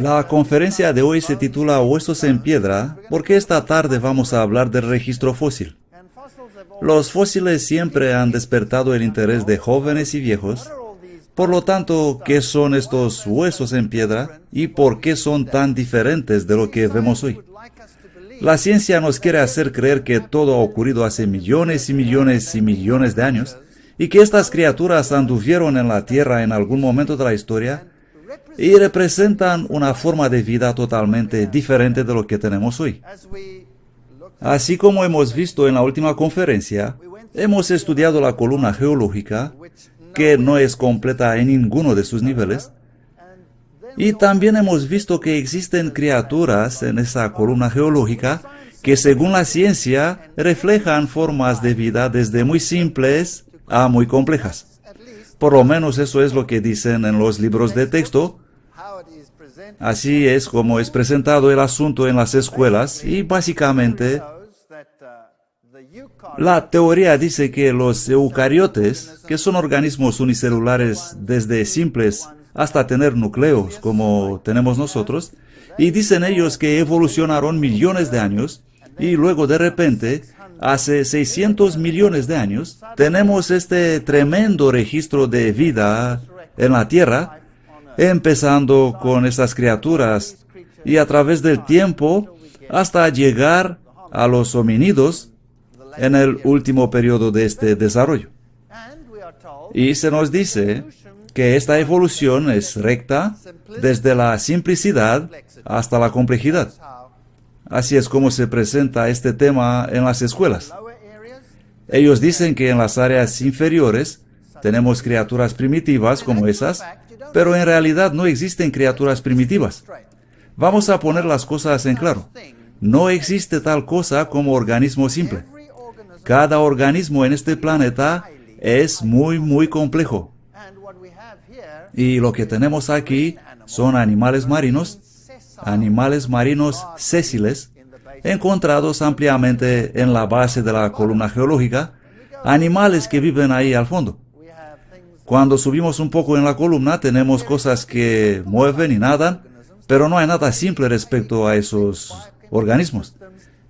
La conferencia de hoy se titula Huesos en Piedra, porque esta tarde vamos a hablar del registro fósil. Los fósiles siempre han despertado el interés de jóvenes y viejos. Por lo tanto, ¿qué son estos huesos en piedra y por qué son tan diferentes de lo que vemos hoy? La ciencia nos quiere hacer creer que todo ha ocurrido hace millones y millones y millones de años y que estas criaturas anduvieron en la Tierra en algún momento de la historia y representan una forma de vida totalmente diferente de lo que tenemos hoy. Así como hemos visto en la última conferencia, hemos estudiado la columna geológica, que no es completa en ninguno de sus niveles, y también hemos visto que existen criaturas en esa columna geológica que, según la ciencia, reflejan formas de vida desde muy simples a muy complejas. Por lo menos eso es lo que dicen en los libros de texto. Así es como es presentado el asunto en las escuelas y básicamente la teoría dice que los eucariotes, que son organismos unicelulares desde simples hasta tener núcleos como tenemos nosotros, y dicen ellos que evolucionaron millones de años y luego de repente, hace 600 millones de años, tenemos este tremendo registro de vida en la Tierra, empezando con estas criaturas y a través del tiempo hasta llegar a los homínidos en el último periodo de este desarrollo. Y se nos dice que esta evolución es recta desde la simplicidad hasta la complejidad. Así es como se presenta este tema en las escuelas. Ellos dicen que en las áreas inferiores tenemos criaturas primitivas como esas, pero en realidad no existen criaturas primitivas. Vamos a poner las cosas en claro. No existe tal cosa como organismo simple. Cada organismo en este planeta es muy complejo. Y lo que tenemos aquí son animales marinos sésiles, encontrados ampliamente en la base de la columna geológica, animales que viven ahí al fondo. Cuando subimos un poco en la columna tenemos cosas que mueven y nadan, pero no hay nada simple respecto a esos organismos.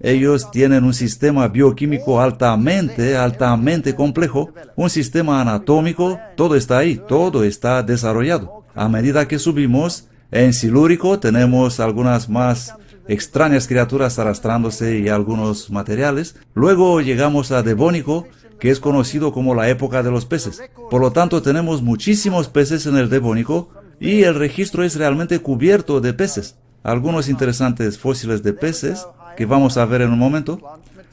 Ellos tienen un sistema bioquímico altamente complejo, un sistema anatómico, todo está ahí, todo está desarrollado. A medida que subimos, en silúrico tenemos algunas más extrañas criaturas arrastrándose y algunos materiales. Luego llegamos a Devónico, que es conocido como la época de los peces. Por lo tanto, tenemos muchísimos peces en el Devónico y el registro es realmente cubierto de peces. Algunos interesantes fósiles de peces que vamos a ver en un momento.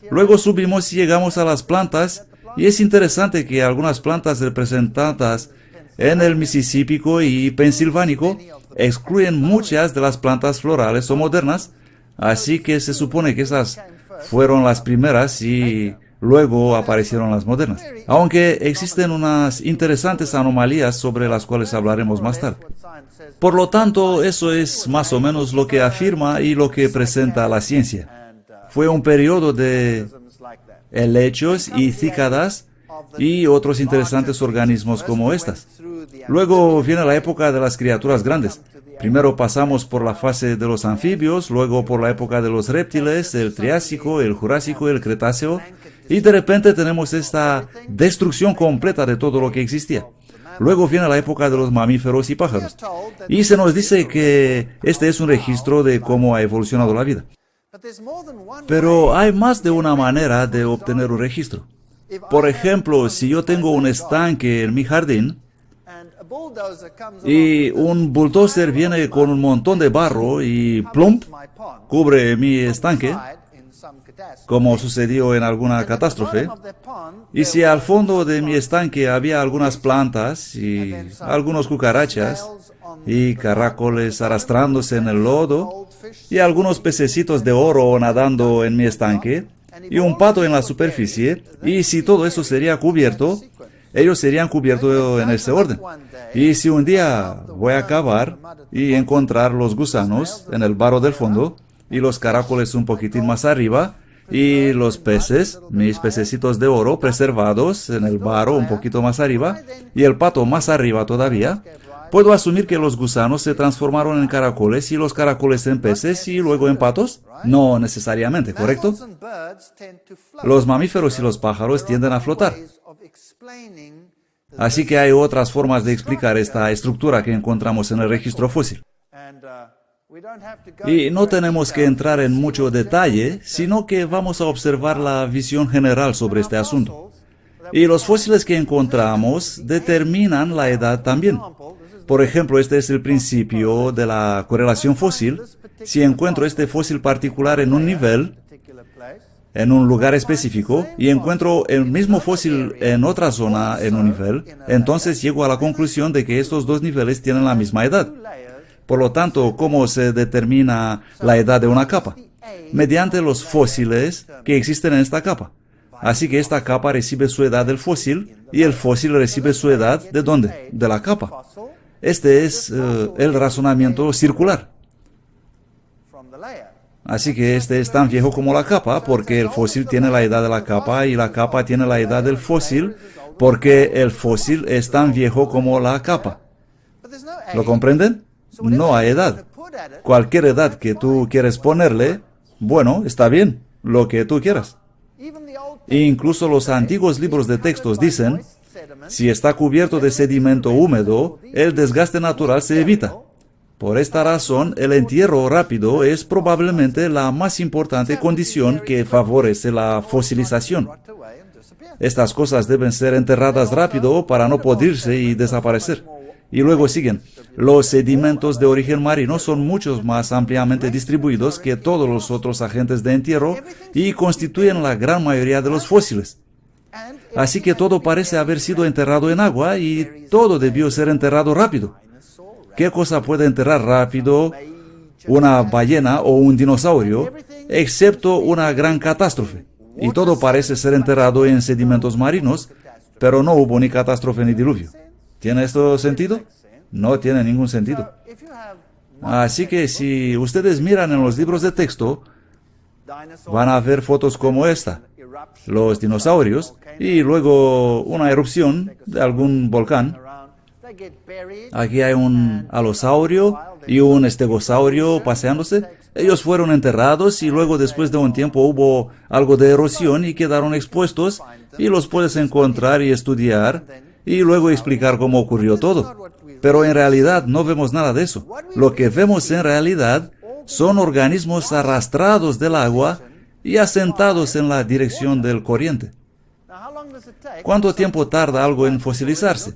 Luego subimos y llegamos a las plantas y es interesante que algunas plantas representadas en el Mississípico y Pensilvánico excluyen muchas de las plantas florales o modernas, así que se supone que esas fueron las primeras y luego aparecieron las modernas. Aunque existen unas interesantes anomalías sobre las cuales hablaremos más tarde. Por lo tanto, eso es más o menos lo que afirma y lo que presenta la ciencia. Fue un periodo de helechos y cícadas y otros interesantes organismos como estas. Luego viene la época de las criaturas grandes. Primero pasamos por la fase de los anfibios, luego por la época de los reptiles, el Triásico, el Jurásico, el Cretáceo, y de repente tenemos esta destrucción completa de todo lo que existía. Luego viene la época de los mamíferos y pájaros. Y se nos dice que este es un registro de cómo ha evolucionado la vida. Pero hay más de una manera de obtener un registro. Por ejemplo, si yo tengo un estanque en mi jardín y un bulldozer viene con un montón de barro y plump, cubre mi estanque, como sucedió en alguna catástrofe, y si al fondo de mi estanque había algunas plantas y algunos cucarachas y caracoles arrastrándose en el lodo y algunos pececitos de oro nadando en mi estanque y un pato en la superficie, y si todo eso sería cubierto, ellos serían cubiertos en ese orden. Y si un día voy a cavar y encontrar los gusanos en el barro del fondo y los caracoles un poquitín más arriba, y los peces, mis pececitos de oro preservados en el barro un poquito más arriba, y el pato más arriba todavía, ¿Puedo asumir que los gusanos se transformaron en caracoles y los caracoles en peces y luego en patos? No necesariamente, ¿correcto? Los mamíferos y los pájaros tienden a flotar. Así que hay otras formas de explicar esta estructura que encontramos en el registro fósil. Y no tenemos que entrar en mucho detalle, sino que vamos a observar la visión general sobre este asunto. Y los fósiles que encontramos determinan la edad también. Por ejemplo, este es el principio de la correlación fósil. Si encuentro este fósil particular en un nivel, en un lugar específico, y encuentro el mismo fósil en otra zona en un nivel, entonces llego a la conclusión de que estos dos niveles tienen la misma edad. Por lo tanto, ¿cómo se determina la edad de una capa? Mediante los fósiles que existen en esta capa. Así que esta capa recibe su edad del fósil, y el fósil recibe su edad ¿de dónde? De la capa. Este es el razonamiento circular. Así que este es tan viejo como la capa, porque el fósil tiene la edad de la capa, y la capa tiene la edad del fósil, porque el fósil es tan viejo como la capa. ¿Lo comprenden? No hay edad. Cualquier edad que tú quieres ponerle, bueno, está bien, lo que tú quieras. E incluso los antiguos libros de textos dicen, si está cubierto de sedimento húmedo, el desgaste natural se evita. Por esta razón, el entierro rápido es probablemente la más importante condición que favorece la fosilización. Estas cosas deben ser enterradas rápido para no podrirse y desaparecer. Y luego siguen. Los sedimentos de origen marino son mucho más ampliamente distribuidos que todos los otros agentes de entierro y constituyen la gran mayoría de los fósiles. Así que todo parece haber sido enterrado en agua y todo debió ser enterrado rápido. ¿Qué cosa puede enterrar rápido una ballena o un dinosaurio, excepto una gran catástrofe? Y todo parece ser enterrado en sedimentos marinos, pero no hubo ni catástrofe ni diluvio. ¿Tiene esto sentido? No tiene ningún sentido. Así que si ustedes miran en los libros de texto, van a ver fotos como esta, los dinosaurios, y luego una erupción de algún volcán. Aquí hay un alosaurio y un estegosaurio paseándose. Ellos fueron enterrados y luego después de un tiempo hubo algo de erosión y quedaron expuestos, y los puedes encontrar y estudiar y luego explicar cómo ocurrió todo. Pero en realidad no vemos nada de eso. Lo que vemos en realidad son organismos arrastrados del agua y asentados en la dirección del corriente. ¿Cuánto tiempo tarda algo en fosilizarse?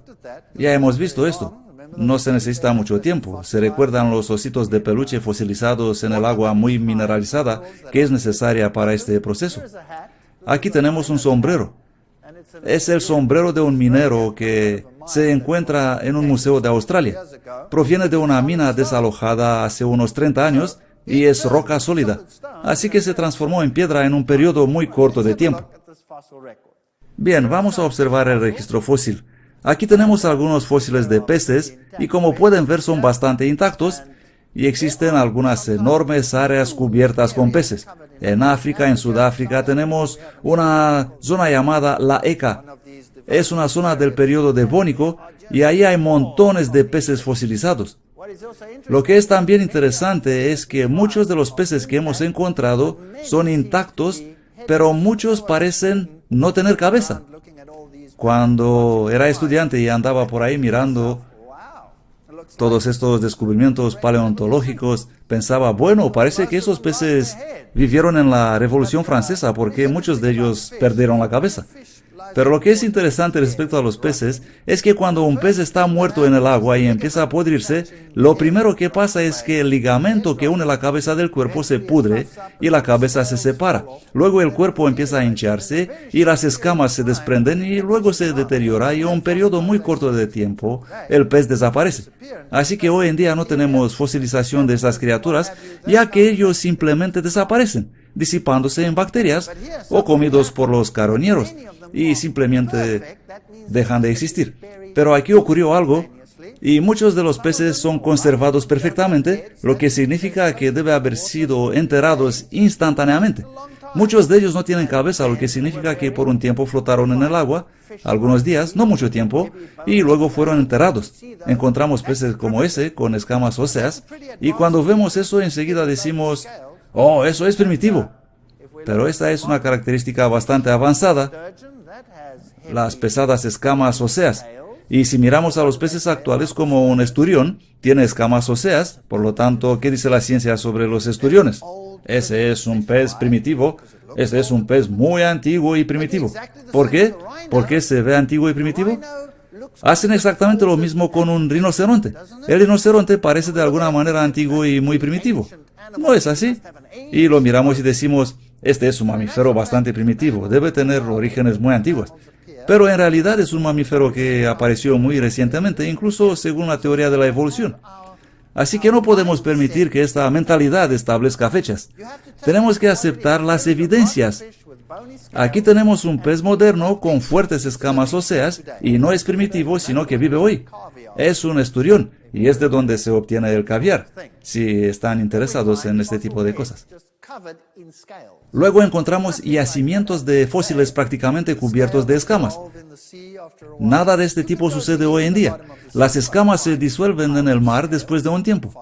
Ya hemos visto esto. No se necesita mucho tiempo. Se recuerdan los ositos de peluche fosilizados en el agua muy mineralizada que es necesaria para este proceso. Aquí tenemos un sombrero. Es el sombrero de un minero que se encuentra en un museo de Australia. Proviene de una mina desalojada hace unos 30 años y es roca sólida. Así que se transformó en piedra en un periodo muy corto de tiempo. Bien, vamos a observar el registro fósil. Aquí tenemos algunos fósiles de peces y como pueden ver son bastante intactos y existen algunas enormes áreas cubiertas con peces. En África, en Sudáfrica, tenemos una zona llamada La Eka. Es una zona del periodo devónico y ahí hay montones de peces fosilizados. Lo que es también interesante es que muchos de los peces que hemos encontrado son intactos, pero muchos parecen no tener cabeza. Cuando era estudiante y andaba por ahí mirando todos estos descubrimientos paleontológicos, pensaba, bueno, parece que esos peces vivieron en la Revolución Francesa porque muchos de ellos perdieron la cabeza. Pero lo que es interesante respecto a los peces es que cuando un pez está muerto en el agua y empieza a podrirse, lo primero que pasa es que el ligamento que une la cabeza del cuerpo se pudre y la cabeza se separa. Luego el cuerpo empieza a hincharse y las escamas se desprenden y luego se deteriora y en un periodo muy corto de tiempo el pez desaparece. Así que hoy en día no tenemos fosilización de esas criaturas ya que ellos simplemente desaparecen, disipándose en bacterias o comidos por los carroñeros, y simplemente dejan de existir. Pero aquí ocurrió algo, y muchos de los peces son conservados perfectamente, lo que significa que deben haber sido enterrados instantáneamente. Muchos de ellos no tienen cabeza, lo que significa que por un tiempo flotaron en el agua, algunos días, no mucho tiempo, y luego fueron enterrados. Encontramos peces como ese, con escamas óseas, y cuando vemos eso enseguida decimos, oh, eso es primitivo. Pero esta es una característica bastante avanzada, las pesadas escamas óseas. Y si miramos a los peces actuales como un esturión, tiene escamas óseas, por lo tanto, ¿qué dice la ciencia sobre los esturiones? Ese es un pez primitivo, ese es un pez muy antiguo y primitivo. ¿Por qué? ¿Por qué se ve antiguo y primitivo? Hacen exactamente lo mismo con un rinoceronte. El rinoceronte parece de alguna manera antiguo y muy primitivo. No es así. Y lo miramos y decimos, este es un mamífero bastante primitivo, debe tener orígenes muy antiguos. Pero en realidad es un mamífero que apareció muy recientemente, incluso según la teoría de la evolución. Así que no podemos permitir que esta mentalidad establezca fechas. Tenemos que aceptar las evidencias. Aquí tenemos un pez moderno con fuertes escamas óseas y no es primitivo, sino que vive hoy. Es un esturión y es de donde se obtiene el caviar, si están interesados en este tipo de cosas. Luego encontramos yacimientos de fósiles prácticamente cubiertos de escamas. Nada de este tipo sucede hoy en día. Las escamas se disuelven en el mar después de un tiempo.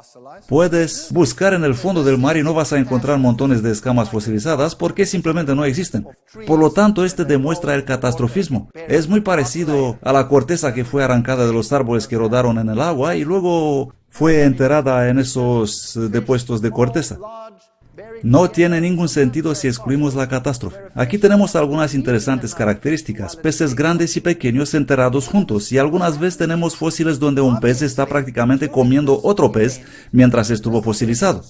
Puedes buscar en el fondo del mar y no vas a encontrar montones de escamas fosilizadas porque simplemente no existen. Por lo tanto, este demuestra el catastrofismo. Es muy parecido a la corteza que fue arrancada de los árboles que rodaron en el agua y luego fue enterrada en esos depósitos de corteza. No tiene ningún sentido si excluimos la catástrofe. Aquí tenemos algunas interesantes características. Peces grandes y pequeños enterrados juntos, y algunas veces tenemos fósiles donde un pez está prácticamente comiendo otro pez mientras estuvo fosilizado.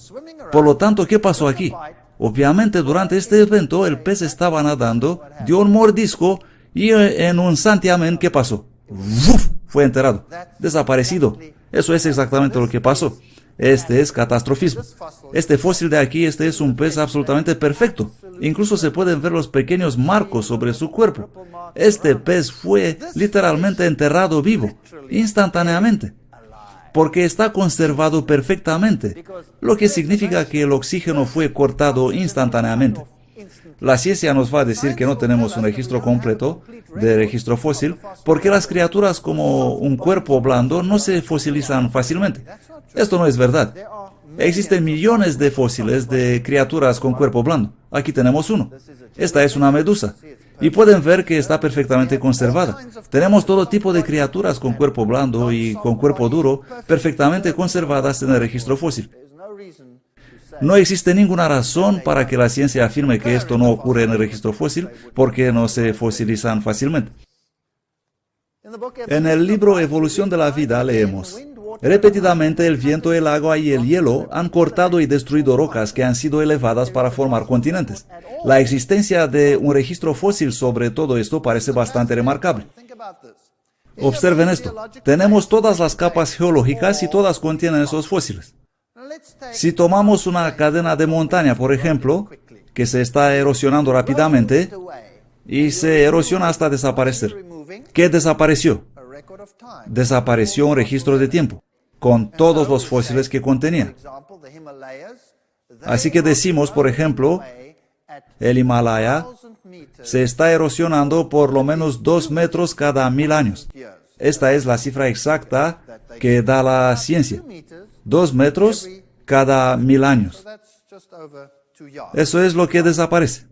Por lo tanto, ¿qué pasó aquí? Obviamente, durante este evento, el pez estaba nadando, dio un mordisco, y en un santiamén, ¿qué pasó? ¡Uf! Fue enterrado, desaparecido. Eso es exactamente lo que pasó. Este es catastrofismo. Este fósil de aquí, este es un pez absolutamente perfecto. Incluso se pueden ver los pequeños marcos sobre su cuerpo. Este pez fue literalmente enterrado vivo, instantáneamente, porque está conservado perfectamente, lo que significa que el oxígeno fue cortado instantáneamente. La ciencia nos va a decir que no tenemos un registro completo de registro fósil, porque las criaturas como un cuerpo blando no se fosilizan fácilmente. Esto no es verdad. Existen millones de fósiles de criaturas con cuerpo blando. Aquí tenemos uno. Esta es una medusa. Y pueden ver que está perfectamente conservada. Tenemos todo tipo de criaturas con cuerpo blando y con cuerpo duro perfectamente conservadas en el registro fósil. No existe ninguna razón para que la ciencia afirme que esto no ocurre en el registro fósil, porque no se fosilizan fácilmente. En el libro Evolución de la Vida leemos: repetidamente el viento, el agua y el hielo han cortado y destruido rocas que han sido elevadas para formar continentes. La existencia de un registro fósil sobre todo esto parece bastante remarcable. Observen esto. Tenemos todas las capas geológicas y todas contienen esos fósiles. Si tomamos una cadena de montaña, por ejemplo, que se está erosionando rápidamente y se erosiona hasta desaparecer, ¿qué desapareció? Desapareció un registro de tiempo, con todos los fósiles que contenía. Así que decimos, por ejemplo, el Himalaya se está erosionando por lo menos 2 metros cada 1000 años. Esta es la cifra exacta que da la ciencia. 2 metros cada 1000 años. Eso es lo que desaparece.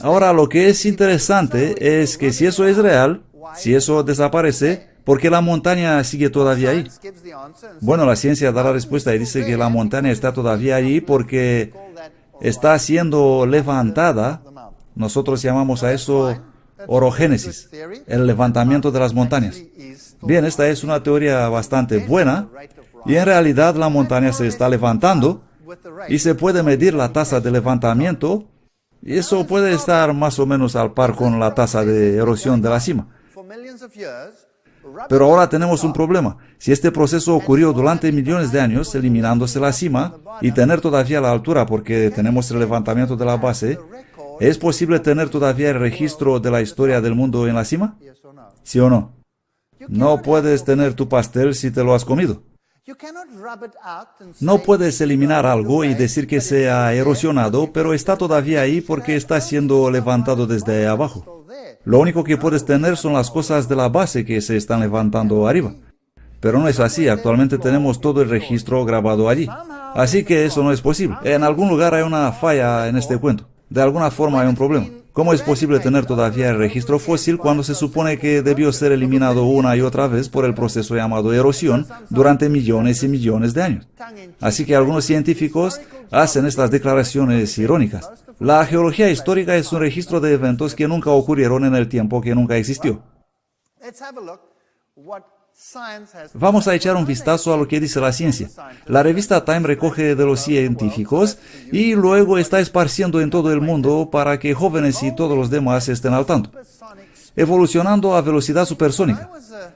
Ahora, lo que es interesante es que si eso es real, si eso desaparece, ¿por qué la montaña sigue todavía ahí? Bueno, la ciencia da la respuesta y dice que la montaña está todavía ahí porque está siendo levantada. Nosotros llamamos a eso orogénesis, el levantamiento de las montañas. Bien, esta es una teoría bastante buena y en realidad la montaña se está levantando y se puede medir la tasa de levantamiento y eso puede estar más o menos al par con la tasa de erosión de la cima. Pero ahora tenemos un problema. Si este proceso ocurrió durante millones de años, eliminándose la cima y tener todavía la altura porque tenemos el levantamiento de la base, ¿es posible tener todavía el registro de la historia del mundo en la cima? ¿Sí o no? No puedes tener tu pastel si te lo has comido. No puedes eliminar algo y decir que se ha erosionado, pero está todavía ahí porque está siendo levantado desde abajo. Lo único que puedes tener son las cosas de la base que se están levantando arriba. Pero no es así, actualmente tenemos todo el registro grabado allí. Así que eso no es posible. En algún lugar hay una falla en este cuento. De alguna forma hay un problema. ¿Cómo es posible tener todavía el registro fósil cuando se supone que debió ser eliminado una y otra vez por el proceso llamado erosión durante millones y millones de años? Así que algunos científicos hacen estas declaraciones irónicas. La geología histórica es un registro de eventos que nunca ocurrieron en el tiempo que nunca existió. Vamos a echar un vistazo a lo que dice la ciencia. La revista Time recoge de los científicos y luego está esparciendo en todo el mundo para que jóvenes y todos los demás estén al tanto. Evolucionando a velocidad supersónica.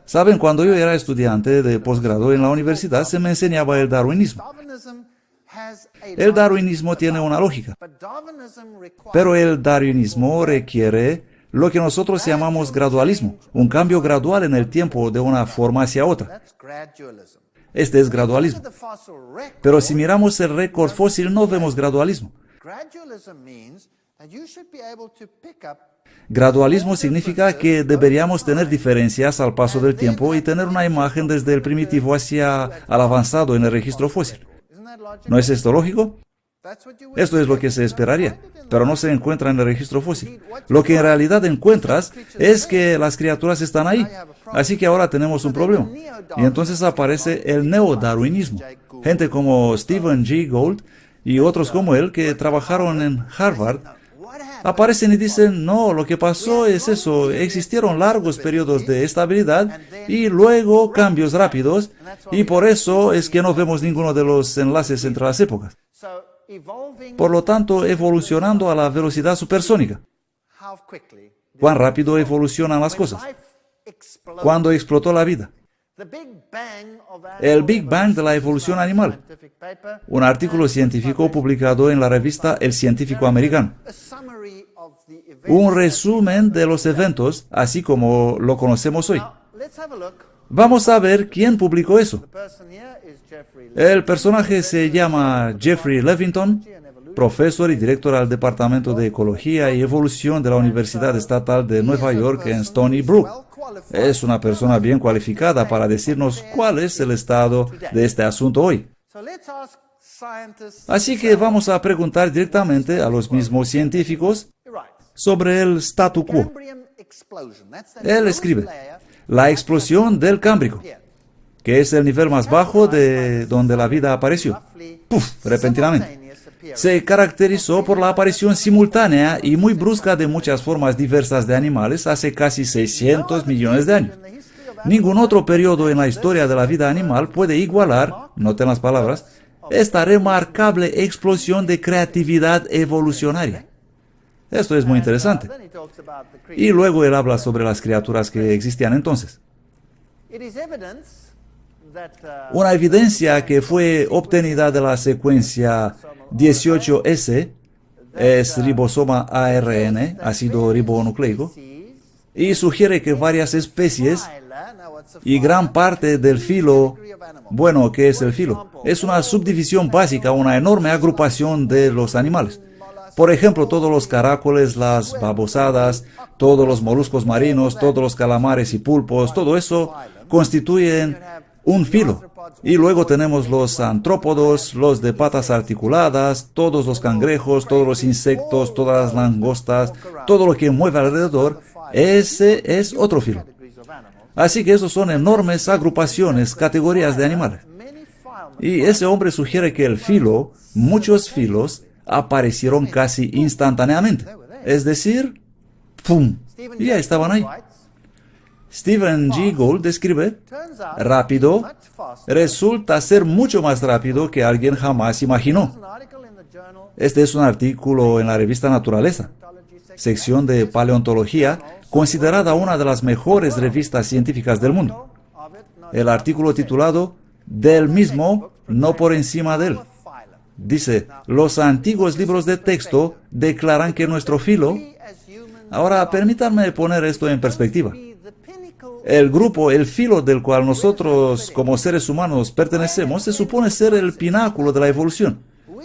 Saben, cuando yo era estudiante de posgrado en la universidad se me enseñaba el darwinismo. El darwinismo tiene una lógica, pero el darwinismo requiere lo que nosotros llamamos gradualismo, un cambio gradual en el tiempo de una forma hacia otra. Este es gradualismo. Pero si miramos el récord fósil no vemos gradualismo. Gradualismo significa que deberíamos tener diferencias al paso del tiempo y tener una imagen desde el primitivo hacia el avanzado en el registro fósil. ¿No es esto lógico? Esto es lo que se esperaría, pero no se encuentra en el registro fósil. Lo que en realidad encuentras es que las criaturas están ahí. Así que ahora tenemos un problema. Y entonces aparece el neodarwinismo. Gente como Stephen Jay Gould y otros como él que trabajaron en Harvard aparecen y dicen, no, lo que pasó es eso, existieron largos periodos de estabilidad y luego cambios rápidos, y por eso es que no vemos ninguno de los enlaces entre las épocas. Por lo tanto, evolucionando a la velocidad supersónica. ¿Cuán rápido evolucionan las cosas? ¿Cuándo explotó la vida? El Big Bang de la evolución animal. Un artículo científico publicado en la revista El Científico Americano. Un resumen de los eventos, así como lo conocemos hoy. Vamos a ver quién publicó eso. El personaje se llama Jeffrey Levington, profesor y director al Departamento de Ecología y Evolución de la Universidad Estatal de Nueva York en Stony Brook. Es una persona bien cualificada para decirnos cuál es el estado de este asunto hoy. Así que vamos a preguntar directamente a los mismos científicos sobre el statu quo. Él escribe, la explosión del Cámbrico, que es el nivel más bajo de donde la vida apareció. Repentinamente. Se caracterizó por la aparición simultánea y muy brusca de muchas formas diversas de animales hace casi 600 millones de años. Ningún otro periodo en la historia de la vida animal puede igualar, noten las palabras, esta remarcable explosión de creatividad evolucionaria. Esto es muy interesante. Y luego él habla sobre las criaturas que existían entonces. Una evidencia que fue obtenida de la secuencia 18S es ribosoma ARN, ácido ribonucleico, y sugiere que varias especies y gran parte del filo, bueno, ¿qué es el filo? Es una subdivisión básica, una enorme agrupación de los animales. Por ejemplo, todos los caracoles, las babosadas, todos los moluscos marinos, todos los calamares y pulpos, todo eso constituyen un filo. Y luego tenemos los antrópodos, los de patas articuladas, todos los cangrejos, todos los insectos, todas las langostas, todo lo que mueve alrededor, ese es otro filo. Así que esos son enormes agrupaciones, categorías de animales. Y ese hombre sugiere que el filo, muchos filos, aparecieron casi instantáneamente. Es decir, ¡pum! Y ya estaban ahí. Stephen Jay Gould describe, rápido, resulta ser mucho más rápido que alguien jamás imaginó. Este es un artículo en la revista Naturaleza, sección de paleontología, considerada una de las mejores revistas científicas del mundo. El artículo titulado, Del mismo, no por encima de él. Dice, los antiguos libros de texto declaran que nuestro filo... Ahora, permítanme poner esto en perspectiva. El grupo, el filo del cual nosotros como seres humanos pertenecemos, se supone ser el pináculo de la evolución.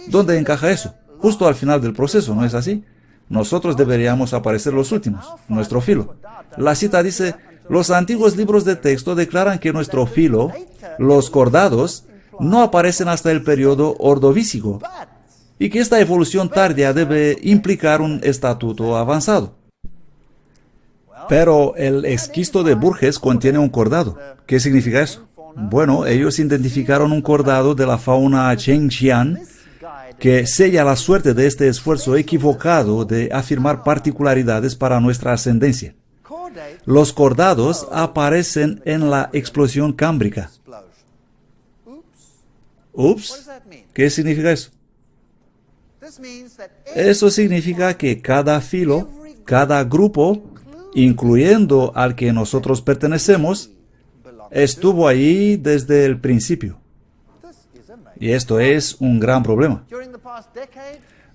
¿Dónde encaja eso? Justo al final del proceso, ¿no es así? Nosotros deberíamos aparecer los últimos, nuestro filo. La cita dice, los antiguos libros de texto declaran que nuestro filo, los cordados, no aparecen hasta el periodo ordovícico, y que esta evolución tardía debe implicar un estatuto avanzado. Pero el esquisto de Burgess contiene un cordado. ¿Qué significa eso? Bueno, ellos identificaron un cordado de la fauna Chengxian que sella la suerte de este esfuerzo equivocado de afirmar particularidades para nuestra ascendencia. Los cordados aparecen en la explosión cámbrica. Ups, ¿qué significa eso? Eso significa que cada filo, cada grupo, incluyendo al que nosotros pertenecemos, estuvo ahí desde el principio. Y esto es un gran problema.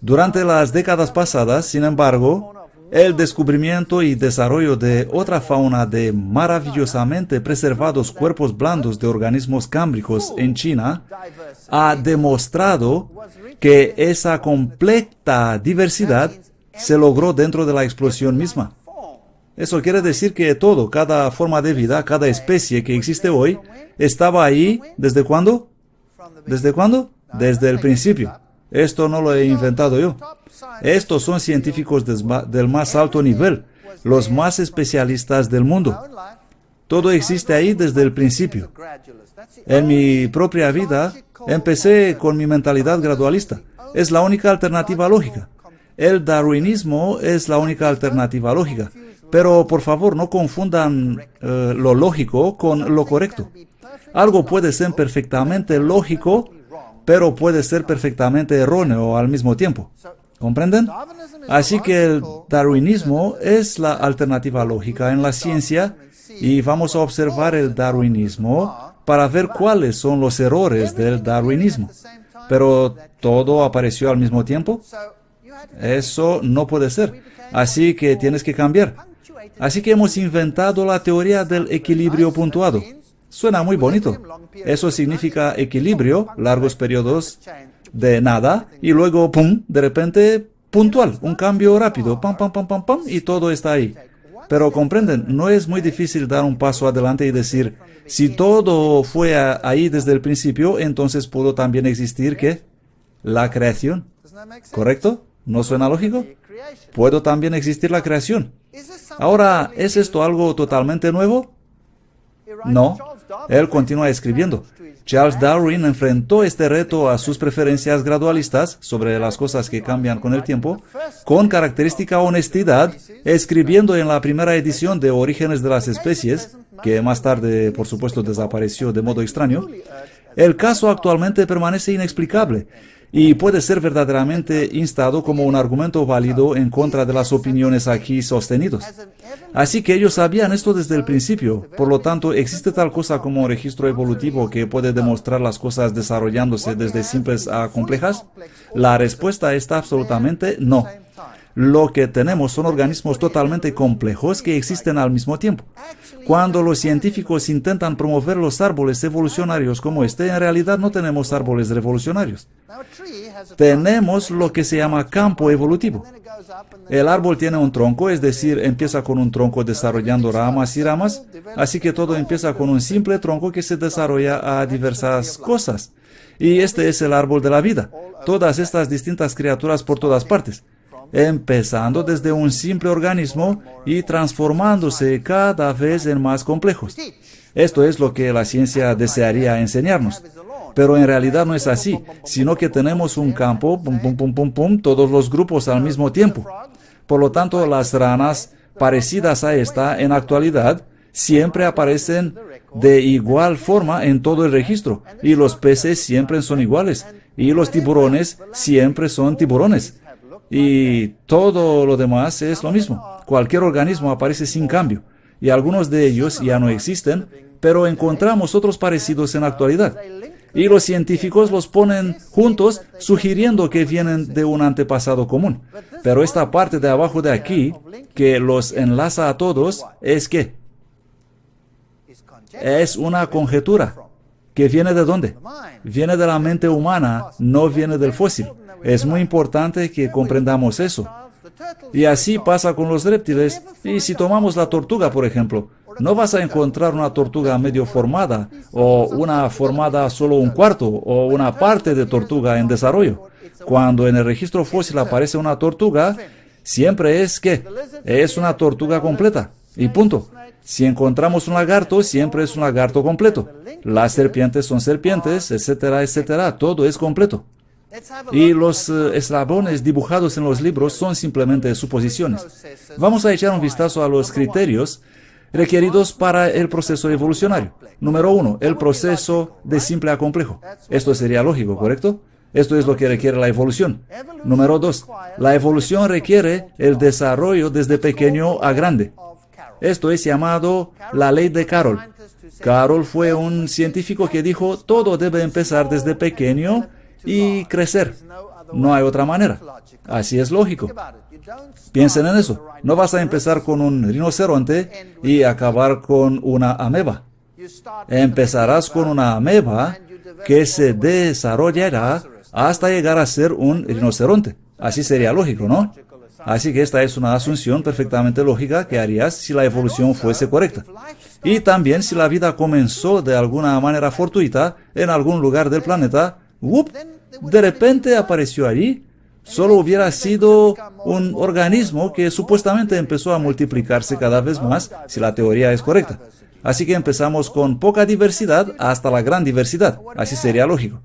Durante las décadas pasadas, sin embargo, el descubrimiento y desarrollo de otra fauna de maravillosamente preservados cuerpos blandos de organismos cámbricos en China ha demostrado que esa completa diversidad se logró dentro de la explosión misma. Eso quiere decir que todo, cada forma de vida, cada especie que existe hoy, estaba ahí ¿desde cuándo? ¿Desde cuándo? Desde el principio. Esto no lo he inventado yo. Estos son científicos del más alto nivel, los más especialistas del mundo. Todo existe ahí desde el principio. En mi propia vida, empecé con mi mentalidad gradualista. Es la única alternativa lógica. El darwinismo es la única alternativa lógica. Pero, por favor, no confundan lo lógico con lo correcto. Algo puede ser perfectamente lógico, pero puede ser perfectamente erróneo al mismo tiempo. ¿Comprenden? Así que el darwinismo es la alternativa lógica en la ciencia y vamos a observar el darwinismo para ver cuáles son los errores del darwinismo. Pero ¿todo apareció al mismo tiempo? Eso no puede ser. Así que tienes que cambiar. Así que hemos inventado la teoría del equilibrio puntuado. Suena muy bonito. Eso significa equilibrio, largos periodos de nada, y luego, pum, de repente, puntual, un cambio rápido, pam, pam, pam, pam, pam, y todo está ahí. Pero comprenden, no es muy difícil dar un paso adelante y decir, si todo fue ahí desde el principio, entonces pudo también existir, ¿qué? La creación. ¿Correcto? ¿No suena lógico? Puedo también existir la creación. Ahora, ¿es esto algo totalmente nuevo? No. Él continúa escribiendo. Charles Darwin enfrentó este reto a sus preferencias gradualistas sobre las cosas que cambian con el tiempo, con característica honestidad, escribiendo en la primera edición de Orígenes de las Especies, que más tarde, por supuesto, desapareció de modo extraño. El caso actualmente permanece inexplicable y puede ser verdaderamente instado como un argumento válido en contra de las opiniones aquí sostenidas. Así que ellos sabían esto desde el principio. Por lo tanto, ¿existe tal cosa como un registro evolutivo que puede demostrar las cosas desarrollándose desde simples a complejas? La respuesta está absolutamente no. Lo que tenemos son organismos totalmente complejos que existen al mismo tiempo. Cuando los científicos intentan promover los árboles evolucionarios como este, en realidad no tenemos árboles revolucionarios. Tenemos lo que se llama campo evolutivo. El árbol tiene un tronco, es decir, empieza con un tronco desarrollando ramas y ramas, así que todo empieza con un simple tronco que se desarrolla a diversas cosas. Y este es el árbol de la vida. Todas estas distintas criaturas por todas partes, empezando desde un simple organismo y transformándose cada vez en más complejos. Esto es lo que la ciencia desearía enseñarnos. Pero en realidad no es así, sino que tenemos un campo, pum, pum, pum, pum, pum, todos los grupos al mismo tiempo. Por lo tanto, las ranas parecidas a esta en actualidad siempre aparecen de igual forma en todo el registro, y los peces siempre son iguales, y los tiburones siempre son tiburones. Y todo lo demás es lo mismo. Cualquier organismo aparece sin cambio, y algunos de ellos ya no existen, pero encontramos otros parecidos en la actualidad. Y los científicos los ponen juntos, sugiriendo que vienen de un antepasado común. Pero esta parte de abajo de aquí, que los enlaza a todos, es ¿qué? Es una conjetura. ¿Que viene de dónde? Viene de la mente humana, no viene del fósil. Es muy importante que comprendamos eso. Y así pasa con los reptiles. Y si tomamos la tortuga, por ejemplo, no vas a encontrar una tortuga medio formada, o una formada solo un cuarto, o una parte de tortuga en desarrollo. Cuando en el registro fósil aparece una tortuga, siempre es que es una tortuga completa. Y punto. Si encontramos un lagarto, siempre es un lagarto completo. Las serpientes son serpientes, etcétera, etcétera. Todo es completo. Y los eslabones dibujados en los libros son simplemente suposiciones. Vamos a echar un vistazo a los criterios requeridos para el proceso evolucionario. Número 1, el proceso de simple a complejo. Esto sería lógico, ¿correcto? Esto es lo que requiere la evolución. Número 2, la evolución requiere el desarrollo desde pequeño a grande. Esto es llamado la ley de Carroll. Carroll fue un científico que dijo, todo debe empezar desde pequeño y crecer. No hay otra manera. Así es lógico. Piensen en eso. No vas a empezar con un rinoceronte y acabar con una ameba. Empezarás con una ameba que se desarrollará hasta llegar a ser un rinoceronte. Así sería lógico, ¿no? Así que esta es una asunción perfectamente lógica que harías si la evolución fuese correcta. Y también si la vida comenzó de alguna manera fortuita en algún lugar del planeta, de repente apareció allí, solo hubiera sido un organismo que supuestamente empezó a multiplicarse cada vez más, si la teoría es correcta. Así que empezamos con poca diversidad hasta la gran diversidad. Así sería lógico.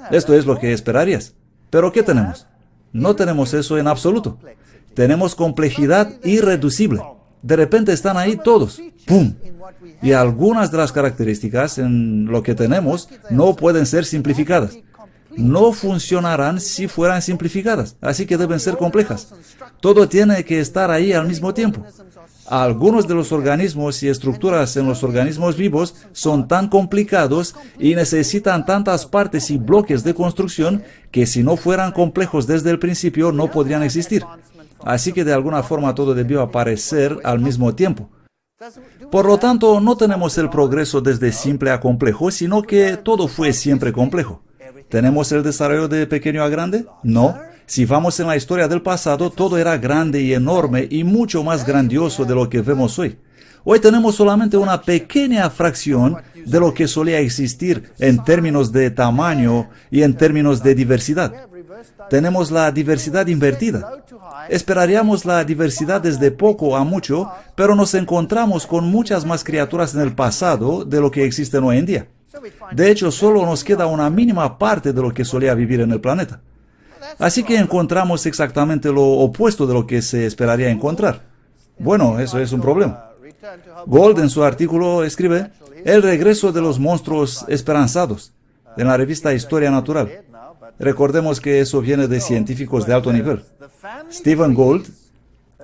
Esto es lo que esperarías. ¿Pero qué tenemos? No tenemos eso en absoluto. Tenemos complejidad irreducible. De repente están ahí todos. ¡Pum! Y algunas de las características en lo que tenemos no pueden ser simplificadas. No funcionarán si fueran simplificadas, así que deben ser complejas. Todo tiene que estar ahí al mismo tiempo. Algunos de los organismos y estructuras en los organismos vivos son tan complicados y necesitan tantas partes y bloques de construcción que si no fueran complejos desde el principio no podrían existir. Así que de alguna forma todo debió aparecer al mismo tiempo. Por lo tanto, no tenemos el progreso desde simple a complejo, sino que todo fue siempre complejo. ¿Tenemos el desarrollo de pequeño a grande? No. Si vamos en la historia del pasado, todo era grande y enorme y mucho más grandioso de lo que vemos hoy. Hoy tenemos solamente una pequeña fracción de lo que solía existir en términos de tamaño y en términos de diversidad. Tenemos la diversidad invertida. Esperaríamos la diversidad desde poco a mucho, pero nos encontramos con muchas más criaturas en el pasado de lo que existen hoy en día. De hecho, solo nos queda una mínima parte de lo que solía vivir en el planeta. Así que encontramos exactamente lo opuesto de lo que se esperaría encontrar. Bueno, eso es un problema. Gold en su artículo escribe, el regreso de los monstruos esperanzados, en la revista Historia Natural. Recordemos que eso viene de científicos de alto nivel. Stephen Gould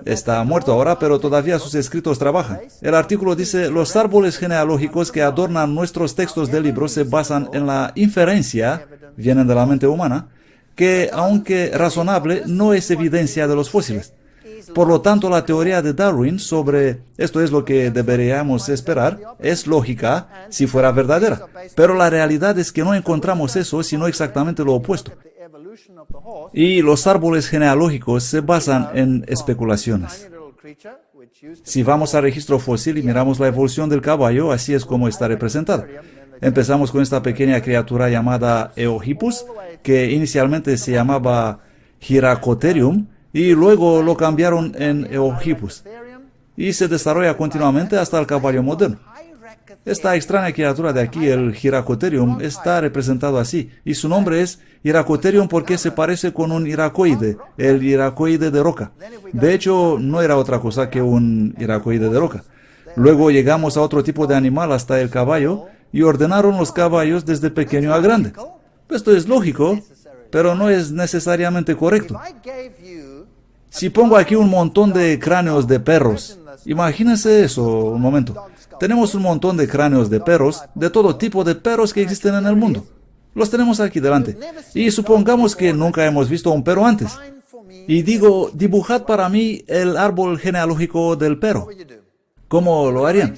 está muerto ahora, pero todavía sus escritos trabajan. El artículo dice, los árboles genealógicos que adornan nuestros textos de libros se basan en la inferencia, vienen de la mente humana, que, aunque razonable, no es evidencia de los fósiles. Por lo tanto, la teoría de Darwin sobre esto es lo que deberíamos esperar, es lógica si fuera verdadera. Pero la realidad es que no encontramos eso, sino exactamente lo opuesto. Y los árboles genealógicos se basan en especulaciones. Si vamos al registro fósil y miramos la evolución del caballo, así es como está representada. Empezamos con esta pequeña criatura llamada Eohippus, que inicialmente se llamaba Hyracotherium, y luego lo cambiaron en Eohippus. Y se desarrolla continuamente hasta el caballo moderno. Esta extraña criatura de aquí, el Hyracotherium, está representado así, y su nombre es Hyracotherium porque se parece con un iracoide, el iracoide de roca. De hecho, no era otra cosa que un iracoide de roca. Luego llegamos a otro tipo de animal hasta el caballo, y ordenaron los caballos desde pequeño a grande. Esto es lógico, pero no es necesariamente correcto. Si pongo aquí un montón de cráneos de perros, imagínense eso un momento. Tenemos un montón de cráneos de perros, de todo tipo de perros que existen en el mundo. Los tenemos aquí delante. Y supongamos que nunca hemos visto un perro antes. Y digo, dibujad para mí el árbol genealógico del perro. ¿Cómo lo harían?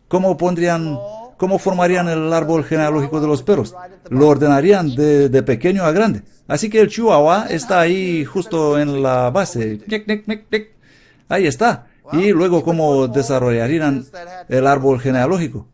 ¿Cómo formarían el árbol genealógico de los perros? Lo ordenarían de pequeño a grande. Así que el chihuahua está ahí justo en la base. Ahí está. Y luego, ¿cómo desarrollarían el árbol genealógico?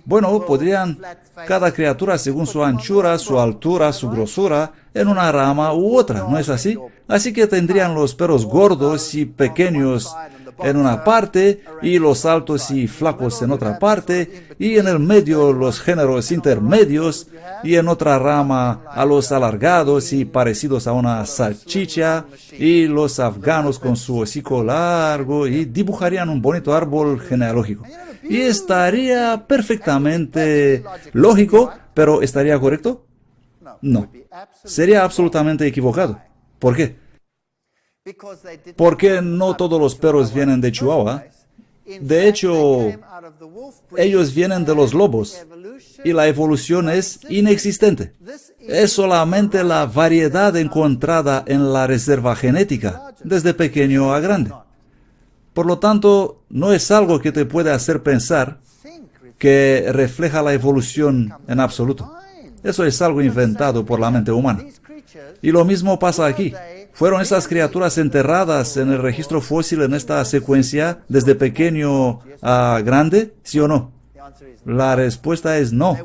Bueno, podrían cada criatura según su anchura, su altura, su grosura, en una rama u otra, ¿no es así? Así que tendrían los perros gordos y pequeños en una parte, y los altos y flacos en otra parte, y en el medio los géneros intermedios, y en otra rama a los alargados y parecidos a una salchicha, y los afganos con su hocico largo, y dibujarían un bonito árbol genealógico. Y estaría perfectamente lógico, pero ¿estaría correcto? No. Sería absolutamente equivocado. ¿Por qué? Porque no todos los perros vienen de Chihuahua. De hecho, ellos vienen de los lobos y la evolución es inexistente. Es solamente la variedad encontrada en la reserva genética, desde pequeño a grande. Por lo tanto, no es algo que te puede hacer pensar que refleja la evolución en absoluto. Eso es algo inventado por la mente humana. Y lo mismo pasa aquí. ¿Fueron estas criaturas enterradas en el registro fósil en esta secuencia desde pequeño a grande? ¿Sí o no? La respuesta es no.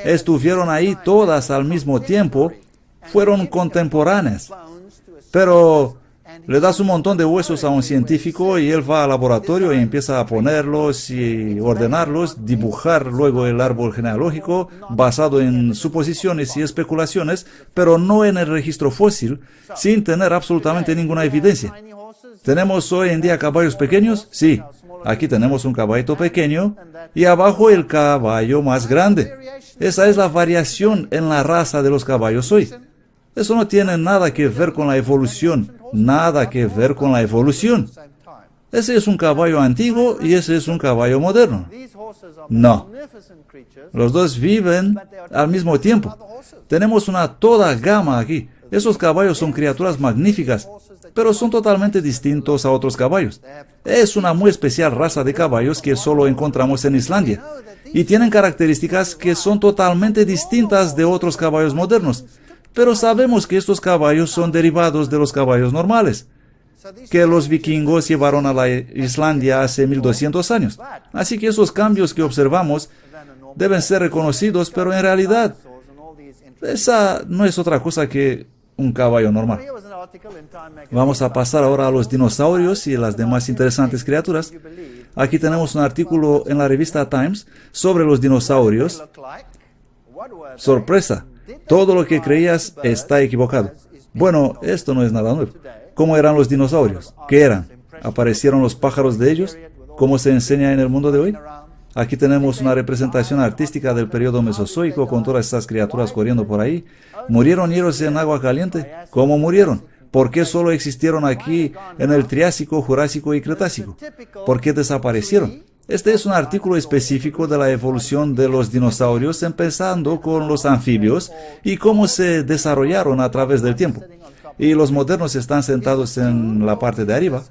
Estuvieron ahí todas al mismo tiempo, fueron contemporáneas. Pero le das un montón de huesos a un científico y él va al laboratorio y empieza a ponerlos y ordenarlos, dibujar luego el árbol genealógico basado en suposiciones y especulaciones, pero no en el registro fósil, sin tener absolutamente ninguna evidencia. ¿Tenemos hoy en día caballos pequeños? Sí. Aquí tenemos un caballito pequeño y abajo el caballo más grande. Esa es la variación en la raza de los caballos hoy. Eso no tiene nada que ver con la evolución. Nada que ver con la evolución. Ese es un caballo antiguo y ese es un caballo moderno. No. Los dos viven al mismo tiempo. Tenemos una toda gama aquí. Esos caballos son criaturas magníficas, pero son totalmente distintos a otros caballos. Es una muy especial raza de caballos que solo encontramos en Islandia. Y tienen características que son totalmente distintas de otros caballos modernos. Pero sabemos que estos caballos son derivados de los caballos normales, que los vikingos llevaron a la Islandia hace 1200 años. Así que esos cambios que observamos deben ser reconocidos, pero en realidad esa no es otra cosa que un caballo normal. Vamos a pasar ahora a los dinosaurios y las demás interesantes criaturas. Aquí tenemos un artículo en la revista Times sobre los dinosaurios. Sorpresa. Todo lo que creías está equivocado. Bueno, esto no es nada nuevo. ¿Cómo eran los dinosaurios? ¿Qué eran? ¿Aparecieron los pájaros de ellos? ¿Cómo se enseña en el mundo de hoy? Aquí tenemos una representación artística del periodo mesozoico con todas estas criaturas corriendo por ahí. ¿Murieron ellos en agua caliente? ¿Cómo murieron? ¿Por qué solo existieron aquí en el Triásico, Jurásico y Cretácico? ¿Por qué desaparecieron? Este es un artículo específico de la evolución de los dinosaurios, empezando con los anfibios y cómo se desarrollaron a través del tiempo. Y los modernos están sentados en la parte de arriba.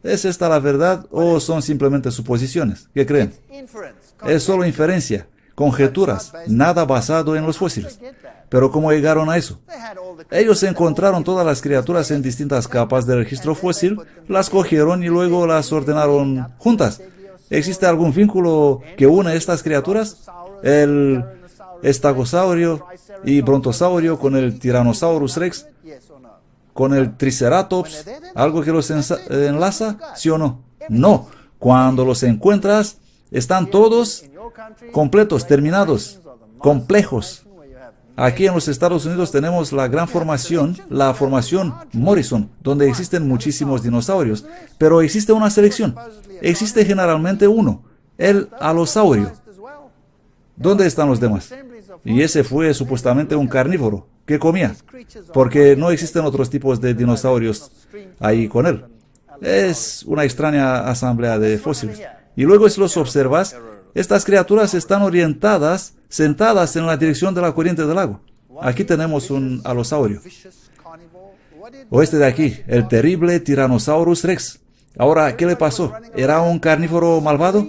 ¿Es esta la verdad o son simplemente suposiciones? ¿Qué creen? Es solo inferencia, conjeturas, nada basado en los fósiles. Pero ¿cómo llegaron a eso? Ellos encontraron todas las criaturas en distintas capas del registro fósil, las cogieron y luego las ordenaron juntas. ¿Existe algún vínculo que une estas criaturas? El estegosaurio y brontosaurio con el Tyrannosaurus rex, con el Triceratops, ¿algo que los enlaza? ¿Sí o no? No. Cuando los encuentras, están todos completos, terminados, complejos. Aquí en los Estados Unidos tenemos la gran formación, la formación Morrison, donde existen muchísimos dinosaurios, pero existe una selección. Existe generalmente uno, el alosaurio. ¿Dónde están los demás? Y ese fue supuestamente un carnívoro que comía, porque no existen otros tipos de dinosaurios ahí con él. Es una extraña asamblea de fósiles. Y luego si los observas, estas criaturas están orientadas, sentadas en la dirección de la corriente del lago. Aquí tenemos un alosaurio. O este de aquí, el terrible Tyrannosaurus rex. Ahora, ¿qué le pasó? ¿Era un carnívoro malvado?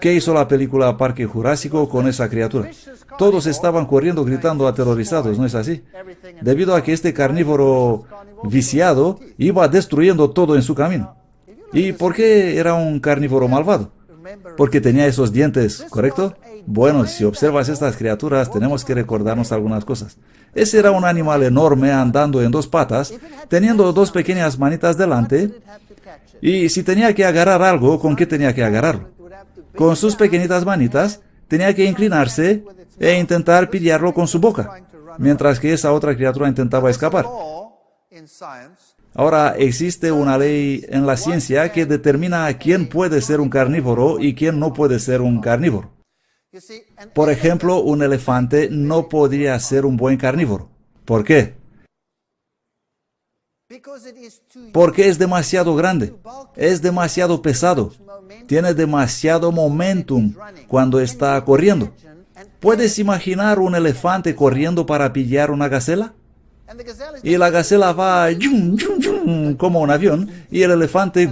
¿Qué hizo la película Parque Jurásico con esa criatura? Todos estaban corriendo, gritando, aterrorizados, ¿no es así? Debido a que este carnívoro viciado iba destruyendo todo en su camino. ¿Y por qué era un carnívoro malvado? Porque tenía esos dientes, ¿correcto? Bueno, si observas estas criaturas, tenemos que recordarnos algunas cosas. Ese era un animal enorme andando en dos patas, teniendo dos pequeñas manitas delante, y si tenía que agarrar algo, ¿con qué tenía que agarrarlo? Con sus pequeñitas manitas, tenía que inclinarse e intentar pillarlo con su boca, mientras que esa otra criatura intentaba escapar. Ahora, existe una ley en la ciencia que determina quién puede ser un carnívoro y quién no puede ser un carnívoro. Por ejemplo, un elefante no podría ser un buen carnívoro. ¿Por qué? Porque es demasiado grande, es demasiado pesado, tiene demasiado momentum cuando está corriendo. ¿Puedes imaginar un elefante corriendo para pillar una gacela? Y la gacela va yum, yum, yum, como un avión, y el elefante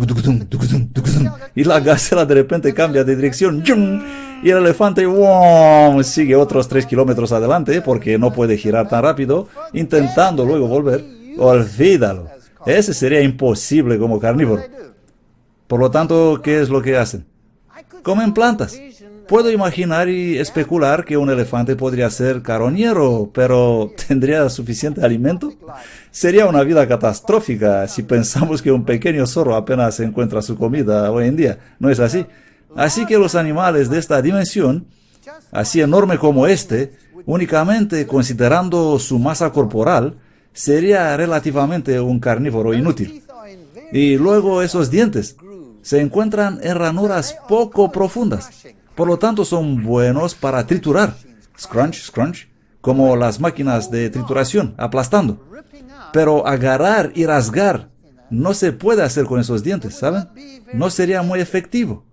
y la gacela de repente cambia de dirección, yum, y el elefante wow, sigue otros 3 kilómetros adelante porque no puede girar tan rápido, intentando luego volver. Olvídalo, ese sería imposible como carnívoro. Por lo tanto, ¿qué es lo que hacen? Comen plantas. Puedo imaginar y especular que un elefante podría ser carroñero, pero ¿tendría suficiente alimento? Sería una vida catastrófica si pensamos que un pequeño zorro apenas encuentra su comida hoy en día. ¿No es así? Así que los animales de esta dimensión, así enorme como este, únicamente considerando su masa corporal, sería relativamente un carnívoro inútil. Y luego esos dientes se encuentran en ranuras poco profundas. Por lo tanto, son buenos para triturar, scrunch, scrunch, como las máquinas de trituración, aplastando. Pero agarrar y rasgar no se puede hacer con esos dientes, ¿saben? No sería muy efectivo.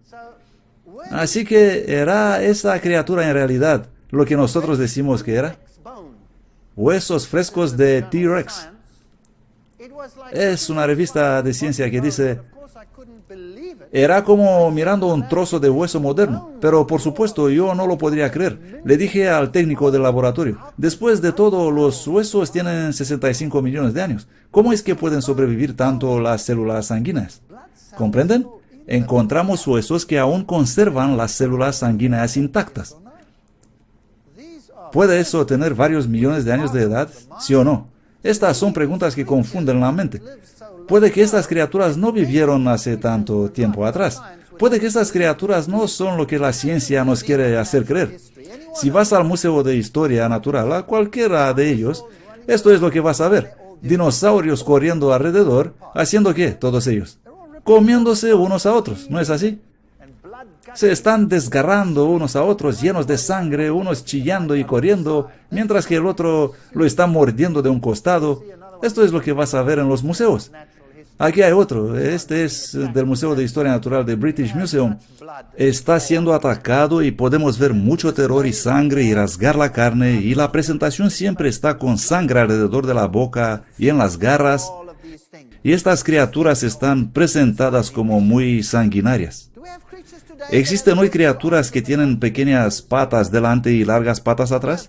Así que, ¿era esa criatura en realidad lo que nosotros decimos que era? Huesos frescos de T-Rex. Es una revista de ciencia que dice: era como mirando un trozo de hueso moderno, pero por supuesto yo no lo podría creer. Le dije al técnico del laboratorio: después de todo, los huesos tienen 65 millones de años. ¿Cómo es que pueden sobrevivir tanto las células sanguíneas? ¿Comprenden? Encontramos huesos que aún conservan las células sanguíneas intactas. ¿Puede eso tener varios millones de años de edad? ¿Sí o no? Estas son preguntas que confunden la mente. Puede que estas criaturas no vivieron hace tanto tiempo atrás. Puede que estas criaturas no son lo que la ciencia nos quiere hacer creer. Si vas al Museo de Historia Natural, a cualquiera de ellos, esto es lo que vas a ver. Dinosaurios corriendo alrededor, ¿haciendo qué todos ellos? Comiéndose unos a otros, ¿no es así? Se están desgarrando unos a otros, llenos de sangre, unos chillando y corriendo, mientras que el otro lo está mordiendo de un costado. Esto es lo que vas a ver en los museos. Aquí hay otro, este es del Museo de Historia Natural de British Museum. Está siendo atacado y podemos ver mucho terror y sangre y rasgar la carne, y la presentación siempre está con sangre alrededor de la boca y en las garras. Y estas criaturas están presentadas como muy sanguinarias. ¿Existen hoy criaturas que tienen pequeñas patas delante y largas patas atrás?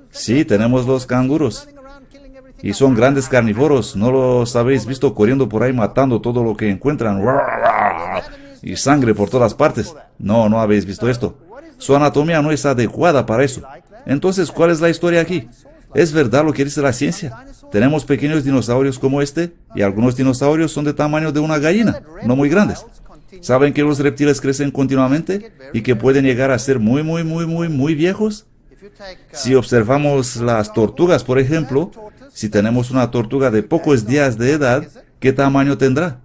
Sí, tenemos los canguros. Y son grandes carnívoros, ¿no los habéis visto corriendo por ahí matando todo lo que encuentran? Y sangre por todas partes. No, no habéis visto esto. Su anatomía no es adecuada para eso. Entonces, ¿cuál es la historia aquí? ¿Es verdad lo que dice la ciencia? Tenemos pequeños dinosaurios como este, y algunos dinosaurios son de tamaño de una gallina, no muy grandes. ¿Saben que los reptiles crecen continuamente y que pueden llegar a ser muy viejos? Si observamos las tortugas, por ejemplo, si tenemos una tortuga de pocos días de edad, ¿qué tamaño tendrá?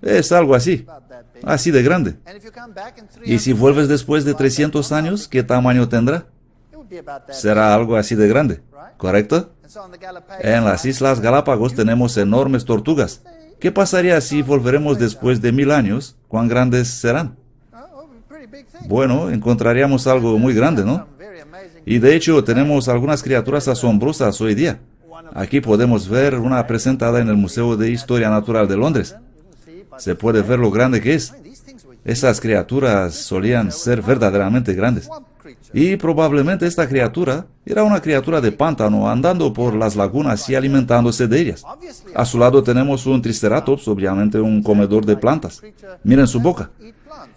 Es algo así, así de grande. Y si vuelves después de 300 años, ¿qué tamaño tendrá? Será algo así de grande, ¿correcto? En las Islas Galápagos tenemos enormes tortugas. ¿Qué pasaría si volveremos después de 1000 años? ¿Cuán grandes serán? Bueno, encontraríamos algo muy grande, ¿no? Y de hecho tenemos algunas criaturas asombrosas hoy día. Aquí podemos ver una presentada en el Museo de Historia Natural de Londres. Se puede ver lo grande que es. Esas criaturas solían ser verdaderamente grandes. Y probablemente esta criatura era una criatura de pántano andando por las lagunas y alimentándose de ellas. A su lado tenemos un triceratops, obviamente un comedor de plantas. Miren su boca.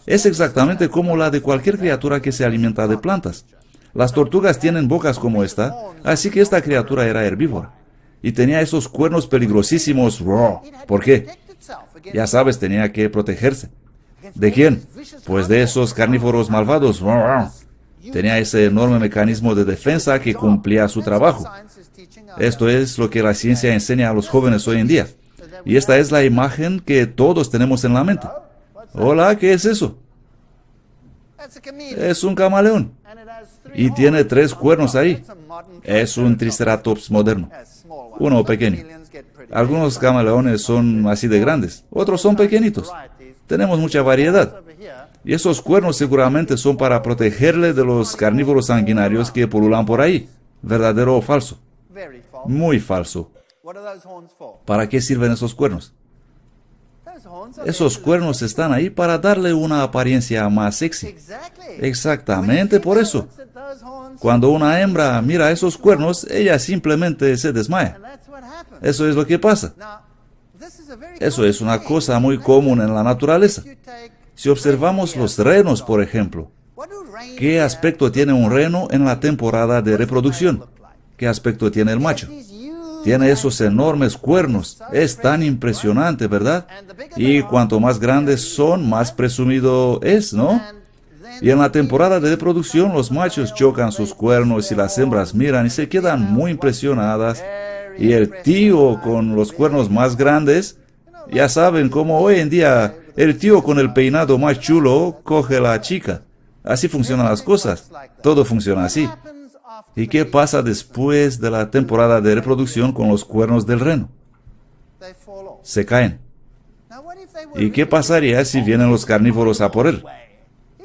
Es exactamente como la de cualquier criatura que se alimenta de plantas. Las tortugas tienen bocas como esta, así que esta criatura era herbívora. Y tenía esos cuernos peligrosísimos. ¿Por qué? Ya sabes, tenía que protegerse. ¿De quién? Pues de esos carnívoros malvados. Tenía ese enorme mecanismo de defensa que cumplía su trabajo. Esto es lo que la ciencia enseña a los jóvenes hoy en día. Y esta es la imagen que todos tenemos en la mente. Hola, ¿qué es eso? Es un camaleón. Y tiene 3 cuernos ahí. Es un triceratops moderno. Uno pequeño. Algunos camaleones son así de grandes, otros son pequeñitos. Tenemos mucha variedad. Y esos cuernos seguramente son para protegerle de los carnívoros sanguinarios que pululan por ahí. ¿Verdadero o falso? Muy falso. ¿Para qué sirven esos cuernos? Esos cuernos están ahí para darle una apariencia más sexy. Exactamente por eso. Cuando una hembra mira esos cuernos, ella simplemente se desmaya. Eso es lo que pasa. Eso es una cosa muy común en la naturaleza. Si observamos los renos, por ejemplo, ¿qué aspecto tiene un reno en la temporada de reproducción? ¿Qué aspecto tiene el macho? Tiene esos enormes cuernos. Es tan impresionante, ¿verdad? Y cuanto más grandes son, más presumido es, ¿no? Y en la temporada de reproducción, los machos chocan sus cuernos y las hembras miran y se quedan muy impresionadas. Y el tío con los cuernos más grandes, ya saben cómo hoy en día el tío con el peinado más chulo coge a la chica. Así funcionan las cosas. Todo funciona así. ¿Y qué pasa después de la temporada de reproducción con los cuernos del reno? Se caen. ¿Y qué pasaría si vienen los carnívoros a por él?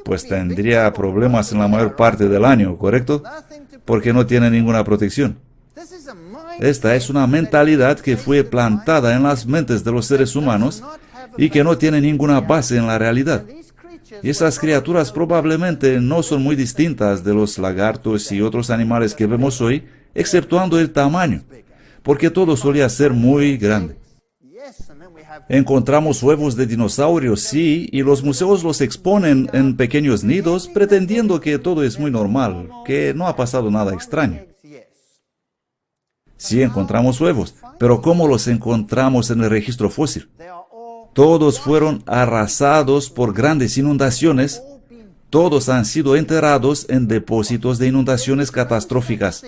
Pues tendría problemas en la mayor parte del año, ¿correcto? Porque no tiene ninguna protección. Esta es una mentalidad que fue plantada en las mentes de los seres humanos y que no tiene ninguna base en la realidad. Y esas criaturas probablemente no son muy distintas de los lagartos y otros animales que vemos hoy, exceptuando el tamaño, porque todo solía ser muy grande. Encontramos huevos de dinosaurios, sí, y los museos los exponen en pequeños nidos, pretendiendo que todo es muy normal, que no ha pasado nada extraño. Sí encontramos huevos, pero ¿cómo los encontramos en el registro fósil? Todos fueron arrasados por grandes inundaciones. Todos han sido enterrados en depósitos de inundaciones catastróficas.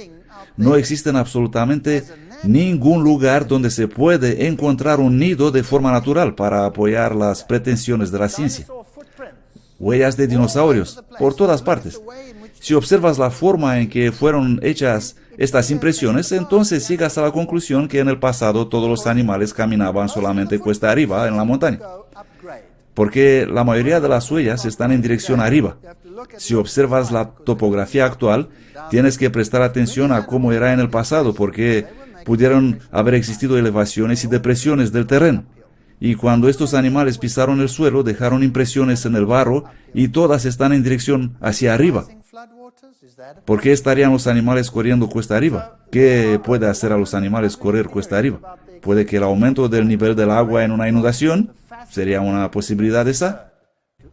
No existen absolutamente ningún lugar donde se puede encontrar un nido de forma natural para apoyar las pretensiones de la ciencia. Huellas de dinosaurios por todas partes. Si observas la forma en que fueron hechas estas impresiones, entonces llegas a la conclusión que en el pasado todos los animales caminaban solamente cuesta arriba en la montaña. Porque la mayoría de las huellas están en dirección arriba. Si observas la topografía actual, tienes que prestar atención a cómo era en el pasado, porque pudieron haber existido elevaciones y depresiones del terreno. Y cuando estos animales pisaron el suelo, dejaron impresiones en el barro y todas están en dirección hacia arriba. ¿Por qué estarían los animales corriendo cuesta arriba? ¿Qué puede hacer a los animales correr cuesta arriba? ¿Puede que el aumento del nivel del agua en una inundación sería una posibilidad esa?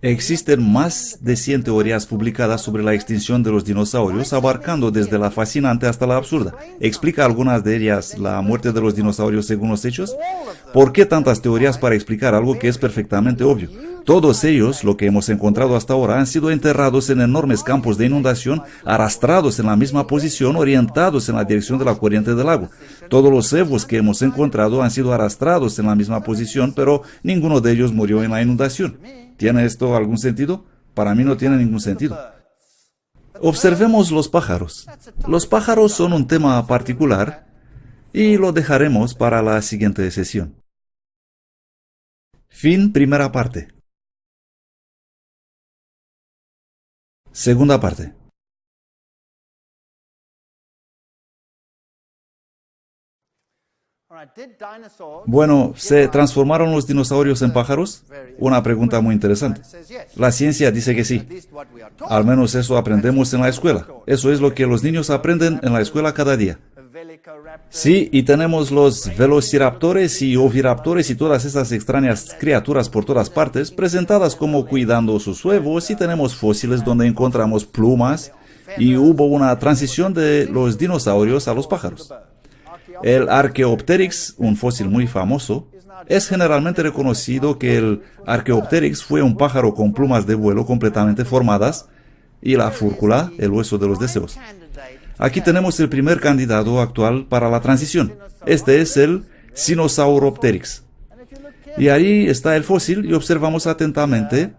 Existen más de 100 teorías publicadas sobre la extinción de los dinosaurios, abarcando desde la fascinante hasta la absurda. ¿Explica algunas de ellas la muerte de los dinosaurios según los hechos? ¿Por qué tantas teorías para explicar algo que es perfectamente obvio? Todos ellos, lo que hemos encontrado hasta ahora, han sido enterrados en enormes campos de inundación, arrastrados en la misma posición, orientados en la dirección de la corriente del lago. Todos los cebos que hemos encontrado han sido arrastrados en la misma posición, pero ninguno de ellos murió en la inundación. ¿Tiene esto algún sentido? Para mí no tiene ningún sentido. Observemos los pájaros. Los pájaros son un tema particular y lo dejaremos para la siguiente sesión. Fin primera parte. Segunda parte. Bueno, ¿se transformaron los dinosaurios en pájaros? Una pregunta muy interesante. La ciencia dice que sí. Al menos eso aprendemos en la escuela. Eso es lo que los niños aprenden en la escuela cada día. Sí, y tenemos los velociraptores y oviraptores y todas esas extrañas criaturas por todas partes, presentadas como cuidando sus huevos, y tenemos fósiles donde encontramos plumas, y hubo una transición de los dinosaurios a los pájaros. El Archaeopteryx, un fósil muy famoso, es generalmente reconocido que el Archaeopteryx fue un pájaro con plumas de vuelo completamente formadas, y la fúrcula, el hueso de los deseos. Aquí tenemos el primer candidato actual para la transición. Este es el Sinosauropteryx. Y ahí está el fósil y observamos atentamente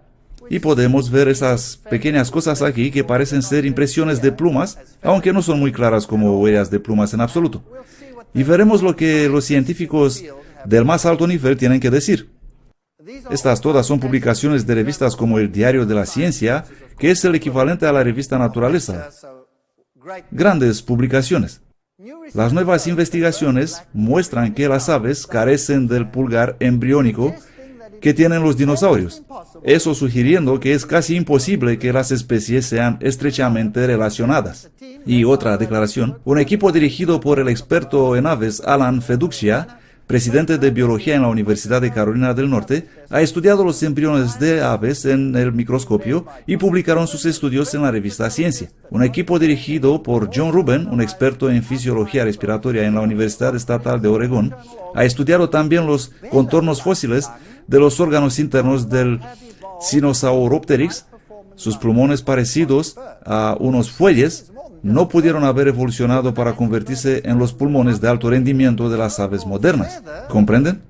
y podemos ver esas pequeñas cosas aquí que parecen ser impresiones de plumas, aunque no son muy claras como huellas de plumas en absoluto. Y veremos lo que los científicos del más alto nivel tienen que decir. Estas todas son publicaciones de revistas como el Diario de la Ciencia, que es el equivalente a la revista Naturaleza. Grandes publicaciones. Las nuevas investigaciones muestran que las aves carecen del pulgar embriónico que tienen los dinosaurios, eso sugiriendo que es casi imposible que las especies sean estrechamente relacionadas. Y otra declaración, un equipo dirigido por el experto en aves Alan Feduccia, presidente de biología en la Universidad de Carolina del Norte, ha estudiado los embriones de aves en el microscopio y publicaron sus estudios en la revista Ciencia. Un equipo dirigido por John Rubin, un experto en fisiología respiratoria en la Universidad Estatal de Oregón, ha estudiado también los contornos fósiles de los órganos internos del Sinosauropteryx. Sus pulmones parecidos a unos fuelles no pudieron haber evolucionado para convertirse en los pulmones de alto rendimiento de las aves modernas. ¿Comprenden?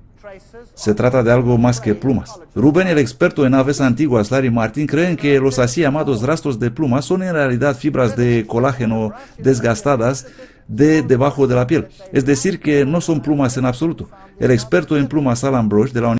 Se trata de algo más que plumas. Rubén, el experto en aves antiguas, Larry Martin, creen que los así llamados rastros de plumas son en realidad fibras de colágeno desgastadas debajo de la piel. Es decir, que no son plumas en absoluto. El experto en plumas Alan Brosh de la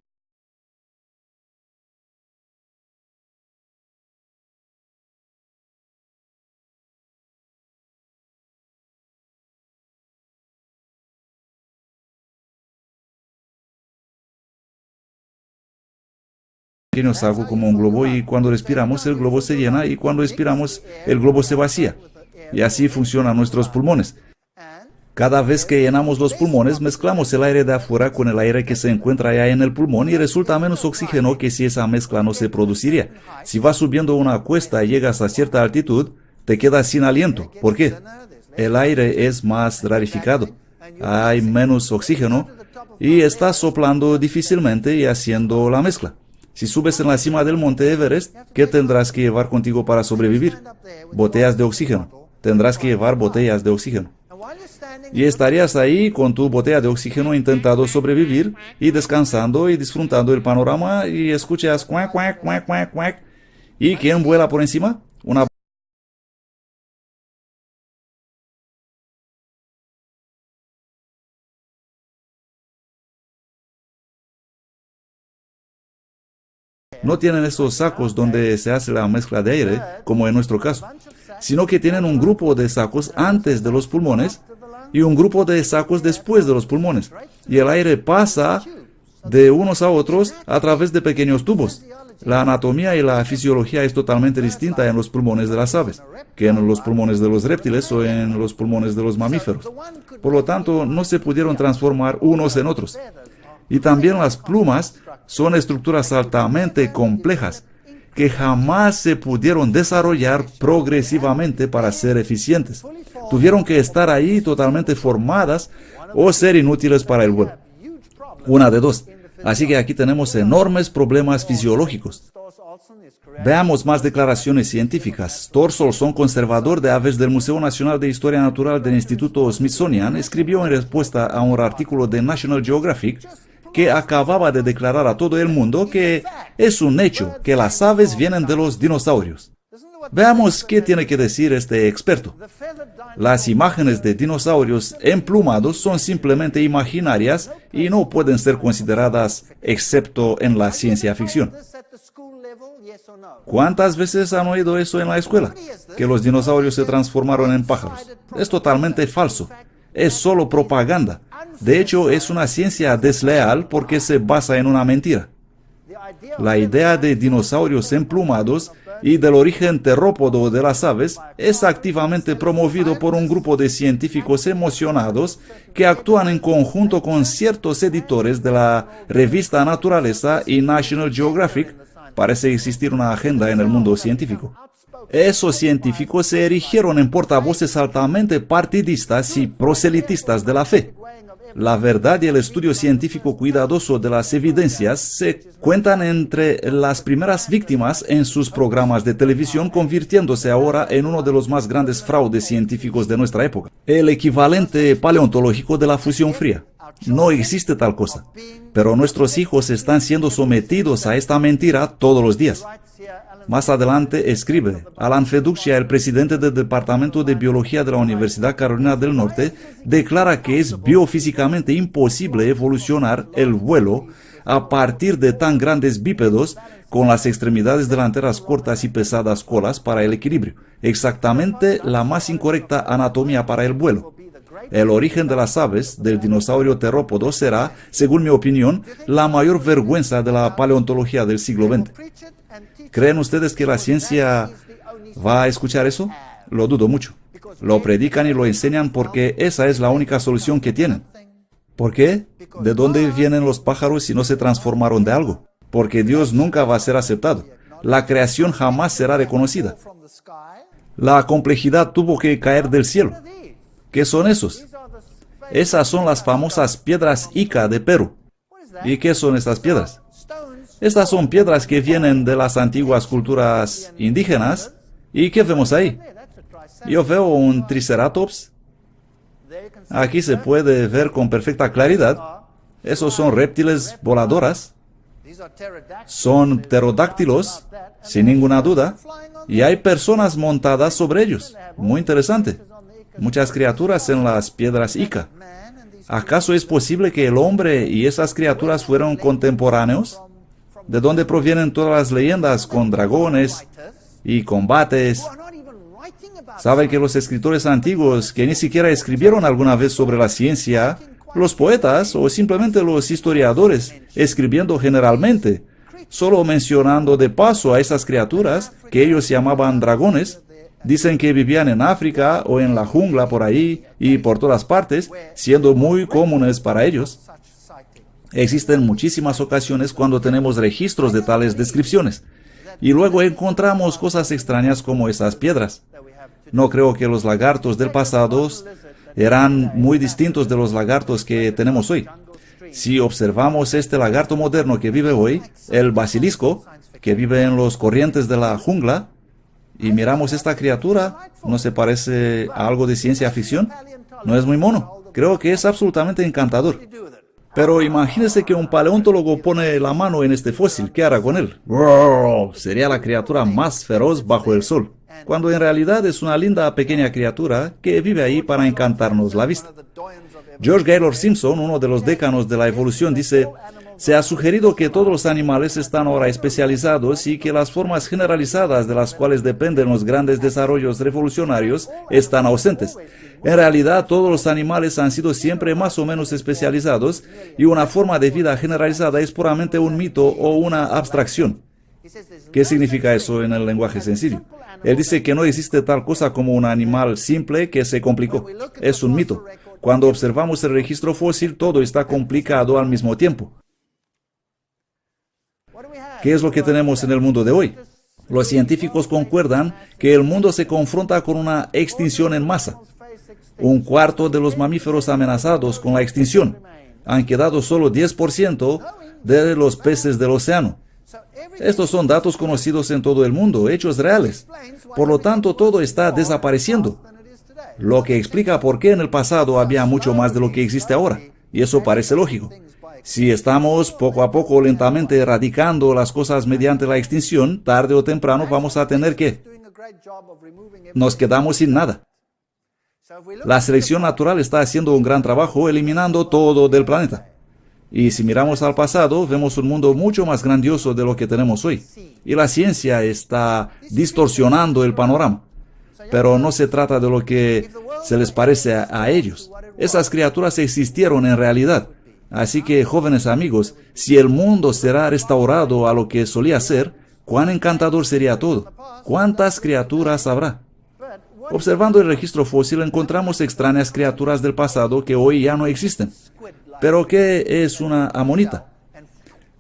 pequeño saco como un globo, y cuando respiramos el globo se llena y cuando expiramos el globo se vacía. Y así funcionan nuestros pulmones. Cada vez que llenamos los pulmones, mezclamos el aire de afuera con el aire que se encuentra allá en el pulmón y resulta menos oxígeno que si esa mezcla no se produciría. Si vas subiendo una cuesta y llegas a cierta altitud, te quedas sin aliento. ¿Por qué? El aire es más rarificado. Hay menos oxígeno y estás soplando difícilmente y haciendo la mezcla. Si subes en la cima del monte Everest, ¿qué tendrás que llevar contigo para sobrevivir? Botellas de oxígeno. Tendrás que llevar botellas de oxígeno. Y estarías ahí con tu botella de oxígeno intentando sobrevivir y descansando y disfrutando el panorama y escuchas cuac, cuac, cuac, cuac, cuac. ¿Y quién vuela por encima? Una No tienen esos sacos donde se hace la mezcla de aire, como en nuestro caso, sino que tienen un grupo de sacos antes de los pulmones y un grupo de sacos después de los pulmones. Y el aire pasa de unos a otros a través de pequeños tubos. La anatomía y la fisiología es totalmente distinta en los pulmones de las aves que en los pulmones de los reptiles o en los pulmones de los mamíferos. Por lo tanto, no se pudieron transformar unos en otros. Y también las plumas son estructuras altamente complejas que jamás se pudieron desarrollar progresivamente para ser eficientes. Tuvieron que estar ahí totalmente formadas o ser inútiles para el vuelo. Una de dos. Así que aquí tenemos enormes problemas fisiológicos. Veamos más declaraciones científicas. Thorson, conservador de aves del Museo Nacional de Historia Natural del Instituto Smithsonian, escribió en respuesta a un artículo de National Geographic que acababa de declarar a todo el mundo que es un hecho que las aves vienen de los dinosaurios. Veamos qué tiene que decir este experto. Las imágenes de dinosaurios emplumados son simplemente imaginarias y no pueden ser consideradas excepto en la ciencia ficción. ¿Cuántas veces han oído eso en la escuela? Que los dinosaurios se transformaron en pájaros. Es totalmente falso. Es solo propaganda. De hecho, es una ciencia desleal porque se basa en una mentira. La idea de dinosaurios emplumados y del origen terópodo de las aves es activamente promovido por un grupo de científicos emocionados que actúan en conjunto con ciertos editores de la revista Naturaleza y National Geographic. Parece existir una agenda en el mundo científico. Esos científicos se erigieron en portavoces altamente partidistas y proselitistas de la fe. La verdad y el estudio científico cuidadoso de las evidencias se cuentan entre las primeras víctimas en sus programas de televisión, convirtiéndose ahora en uno de los más grandes fraudes científicos de nuestra época. El equivalente paleontológico de la fusión fría. No existe tal cosa. Pero nuestros hijos están siendo sometidos a esta mentira todos los días. Más adelante escribe, Alan Feduccia, el presidente del Departamento de Biología de la Universidad Carolina del Norte, declara que es biofísicamente imposible evolucionar el vuelo a partir de tan grandes bípedos con las extremidades delanteras cortas y pesadas colas para el equilibrio, exactamente la más incorrecta anatomía para el vuelo. El origen de las aves del dinosaurio terópodo será, según mi opinión, la mayor vergüenza de la paleontología del siglo XX. ¿Creen ustedes que la ciencia va a escuchar eso? Lo dudo mucho. Lo predican y lo enseñan porque esa es la única solución que tienen. ¿Por qué? ¿De dónde vienen los pájaros si no se transformaron de algo? Porque Dios nunca va a ser aceptado. La creación jamás será reconocida. La complejidad tuvo que caer del cielo. ¿Qué son esos? Esas son las famosas piedras Ica de Perú. ¿Y qué son estas piedras? Estas son piedras que vienen de las antiguas culturas indígenas. ¿Y qué vemos ahí? Yo veo un triceratops. Aquí se puede ver con perfecta claridad. Esos son reptiles voladoras. Son pterodáctilos, sin ninguna duda. Y hay personas montadas sobre ellos. Muy interesante. Muchas criaturas en las piedras Ica. ¿Acaso es posible que el hombre y esas criaturas fueron contemporáneos? ¿De dónde provienen todas las leyendas con dragones y combates? ¿Saben que los escritores antiguos que ni siquiera escribieron alguna vez sobre la ciencia, los poetas o simplemente los historiadores, escribiendo generalmente, solo mencionando de paso a esas criaturas que ellos llamaban dragones, dicen que vivían en África o en la jungla por ahí y por todas partes, siendo muy comunes para ellos? Existen muchísimas ocasiones cuando tenemos registros de tales descripciones y luego encontramos cosas extrañas como esas piedras. No creo que los lagartos del pasado eran muy distintos de los lagartos que tenemos hoy. Si observamos este lagarto moderno que vive hoy, el basilisco, que vive en los corrientes de la jungla, y miramos esta criatura, ¿no se parece a algo de ciencia ficción? ¿No es muy mono? Creo que es absolutamente encantador. Pero imagínese que un paleontólogo pone la mano en este fósil. ¿Qué hará con él? ¡Wow! Sería la criatura más feroz bajo el sol, cuando en realidad es una linda pequeña criatura que vive ahí para encantarnos la vista. George Gaylord Simpson, uno de los décanos de la evolución, dice: se ha sugerido que todos los animales están ahora especializados y que las formas generalizadas de las cuales dependen los grandes desarrollos revolucionarios están ausentes. En realidad, todos los animales han sido siempre más o menos especializados y una forma de vida generalizada es puramente un mito o una abstracción. ¿Qué significa eso en el lenguaje sencillo? Él dice que no existe tal cosa como un animal simple que se complicó. Es un mito. Cuando observamos el registro fósil, todo está complicado al mismo tiempo. ¿Qué es lo que tenemos en el mundo de hoy? Los científicos concuerdan que el mundo se confronta con una extinción en masa. Un cuarto de los mamíferos amenazados con la extinción. Han quedado solo 10% de los peces del océano. Estos son datos conocidos en todo el mundo, hechos reales. Por lo tanto, todo está desapareciendo. Lo que explica por qué en el pasado había mucho más de lo que existe ahora. Y eso parece lógico. Si estamos poco a poco lentamente erradicando las cosas mediante la extinción, tarde o temprano vamos a tener que... nos quedamos sin nada. La selección natural está haciendo un gran trabajo eliminando todo del planeta. Y si miramos al pasado, vemos un mundo mucho más grandioso de lo que tenemos hoy. Y la ciencia está distorsionando el panorama. Pero no se trata de lo que se les parece a ellos. Esas criaturas existieron en realidad. Así que, jóvenes amigos, si el mundo será restaurado a lo que solía ser, cuán encantador sería todo. ¿Cuántas criaturas habrá? Observando el registro fósil encontramos extrañas criaturas del pasado que hoy ya no existen. ¿Pero qué es una amonita?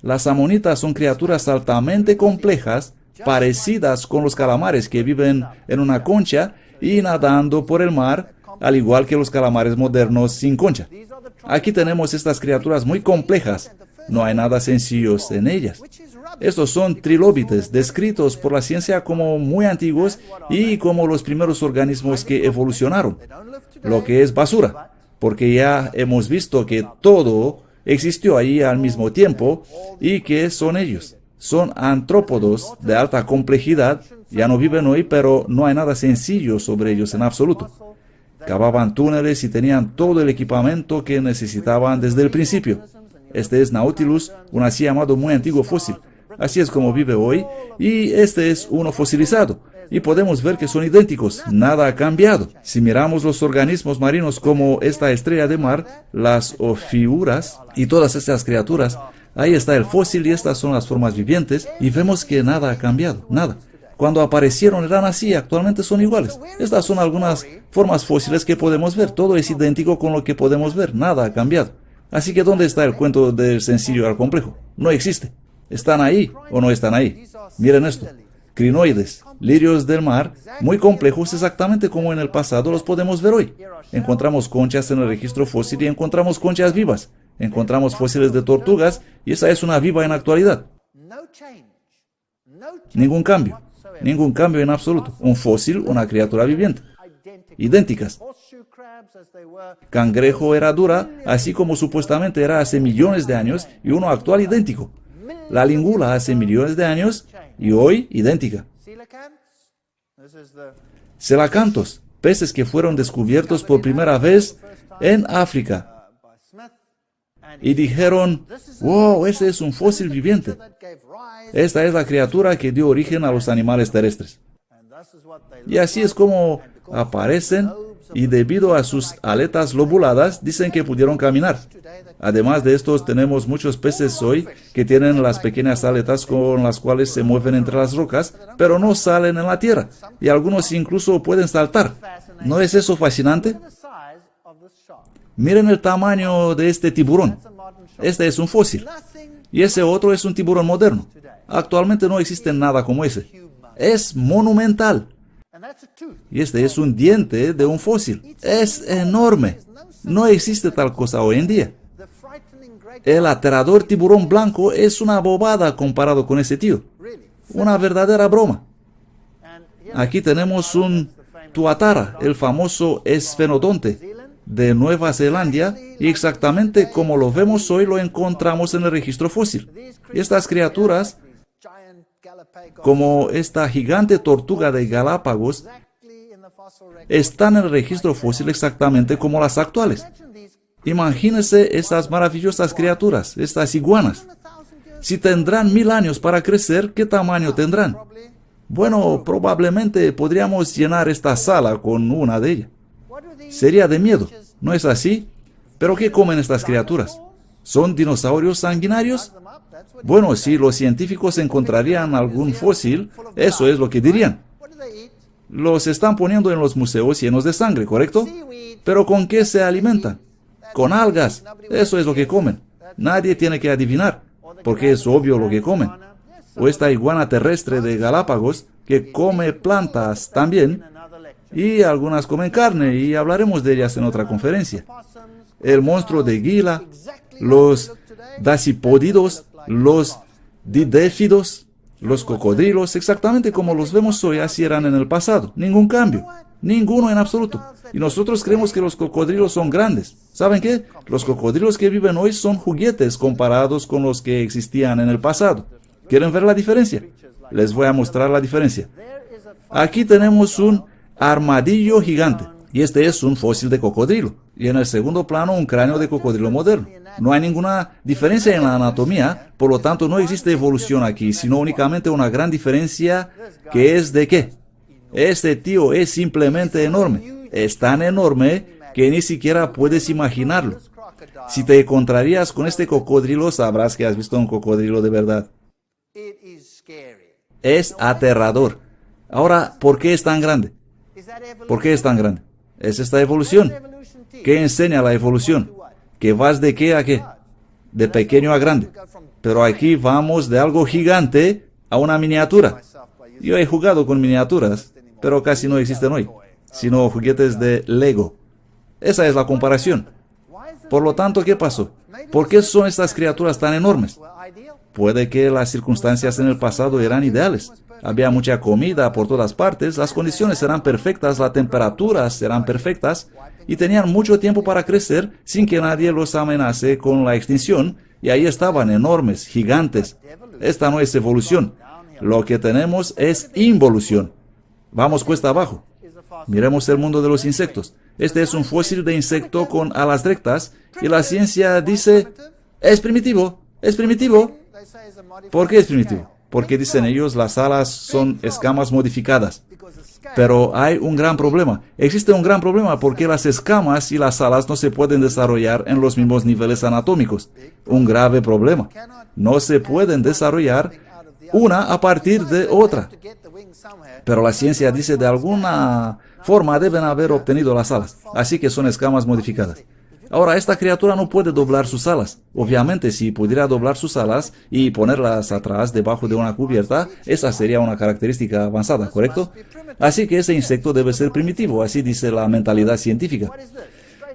Las amonitas son criaturas altamente complejas, parecidas con los calamares que viven en una concha y nadando por el mar, al igual que los calamares modernos sin concha. Aquí tenemos estas criaturas muy complejas. No hay nada sencillo en ellas. Estos son trilóbites, descritos por la ciencia como muy antiguos y como los primeros organismos que evolucionaron. Lo que es basura, porque ya hemos visto que todo existió ahí al mismo tiempo y que son ellos. Son antrópodos de alta complejidad, ya no viven hoy, pero no hay nada sencillo sobre ellos en absoluto. Cavaban túneles y tenían todo el equipamiento que necesitaban desde el principio. Este es Nautilus, un así llamado muy antiguo fósil. Así es como vive hoy, y este es uno fosilizado. Y podemos ver que son idénticos, nada ha cambiado. Si miramos los organismos marinos como esta estrella de mar, las ofiuras y todas estas criaturas, ahí está el fósil y estas son las formas vivientes, y vemos que nada ha cambiado, nada. Cuando aparecieron eran así, actualmente son iguales. Estas son algunas formas fósiles que podemos ver. Todo es idéntico con lo que podemos ver. Nada ha cambiado. Así que ¿dónde está el cuento del sencillo al complejo? No existe. ¿Están ahí o no están ahí? Miren esto. Crinoides, lirios del mar, muy complejos exactamente como en el pasado los podemos ver hoy. Encontramos conchas en el registro fósil y encontramos conchas vivas. Encontramos fósiles de tortugas y esa es una viva en la actualidad. Ningún cambio. Ningún cambio en absoluto. Un fósil, una criatura viviente. Idénticas. Cangrejo era dura, así como supuestamente era hace millones de años, y uno actual idéntico. La lingula hace millones de años, y hoy idéntica. Celacantos, peces que fueron descubiertos por primera vez en África. Y dijeron, wow, ese es un fósil viviente. Esta es la criatura que dio origen a los animales terrestres. Y así es como aparecen, y debido a sus aletas lobuladas, dicen que pudieron caminar. Además de estos, tenemos muchos peces hoy que tienen las pequeñas aletas con las cuales se mueven entre las rocas, pero no salen en la tierra, y algunos incluso pueden saltar. ¿No es eso fascinante? Miren el tamaño de este tiburón. Este es un fósil. Y ese otro es un tiburón moderno. Actualmente no existe nada como ese. Es monumental. Y este es un diente de un fósil. Es enorme. No existe tal cosa hoy en día. El aterrador tiburón blanco es una bobada comparado con ese tío. Una verdadera broma. Aquí tenemos un tuatara, el famoso esfenodonte de Nueva Zelanda, y exactamente como lo vemos hoy lo encontramos en el registro fósil. Estas criaturas, como esta gigante tortuga de Galápagos, están en el registro fósil exactamente como las actuales. Imagínense estas maravillosas criaturas, estas iguanas. Si tendrán 1000 años para crecer, ¿qué tamaño tendrán? Bueno, probablemente podríamos llenar esta sala con una de ellas. Sería de miedo, ¿no es así? ¿Pero qué comen estas criaturas? ¿Son dinosaurios sanguinarios? Bueno, si los científicos encontrarían algún fósil, eso es lo que dirían. Los están poniendo en los museos llenos de sangre, ¿correcto? ¿Pero con qué se alimentan? Con algas. Eso es lo que comen. Nadie tiene que adivinar, porque es obvio lo que comen. O esta iguana terrestre de Galápagos, que come plantas también, y algunas comen carne, y hablaremos de ellas en otra conferencia. El monstruo de Gila, los dacipódidos, los didéfidos, los cocodrilos, exactamente como los vemos hoy, así eran en el pasado. Ningún cambio, ninguno en absoluto. Y nosotros creemos que los cocodrilos son grandes. ¿Saben qué? Los cocodrilos que viven hoy son juguetes comparados con los que existían en el pasado. ¿Quieren ver la diferencia? Les voy a mostrar la diferencia. Aquí tenemos un armadillo gigante, y este es un fósil de cocodrilo. Y en el segundo plano un cráneo de cocodrilo moderno. No hay ninguna diferencia en la anatomía, por lo tanto no existe evolución aquí, sino únicamente una gran diferencia que es de qué. Este tío es simplemente enorme. Es tan enorme que ni siquiera puedes imaginarlo. Si te encontrarías con este cocodrilo, sabrás que has visto un cocodrilo de verdad. Es aterrador. Ahora, ¿por qué es tan grande? ¿Por qué es tan grande? Es esta evolución. ¿Qué enseña la evolución? Que vas de qué a qué. De pequeño a grande. Pero aquí vamos de algo gigante a una miniatura. Yo he jugado con miniaturas, pero casi no existen hoy, sino juguetes de Lego. Esa es la comparación. Por lo tanto, ¿qué pasó? ¿Por qué son estas criaturas tan enormes? Puede que las circunstancias en el pasado eran ideales. Había mucha comida por todas partes, las condiciones eran perfectas, las temperaturas eran perfectas, y tenían mucho tiempo para crecer sin que nadie los amenace con la extinción, y ahí estaban enormes, gigantes. Esta no es evolución. Lo que tenemos es involución. Vamos cuesta abajo. Miremos el mundo de los insectos. Este es un fósil de insecto con alas rectas, y la ciencia dice, es primitivo, es primitivo. ¿Por qué es primitivo? Porque dicen ellos, las alas son escamas modificadas. Pero hay un gran problema. Existe un gran problema porque las escamas y las alas no se pueden desarrollar en los mismos niveles anatómicos. Un grave problema. No se pueden desarrollar una a partir de otra. Pero la ciencia dice de alguna forma deben haber obtenido las alas. Así que son escamas modificadas. Ahora, esta criatura no puede doblar sus alas. Obviamente, si pudiera doblar sus alas y ponerlas atrás debajo de una cubierta, esa sería una característica avanzada, ¿correcto? Así que ese insecto debe ser primitivo, así dice la mentalidad científica.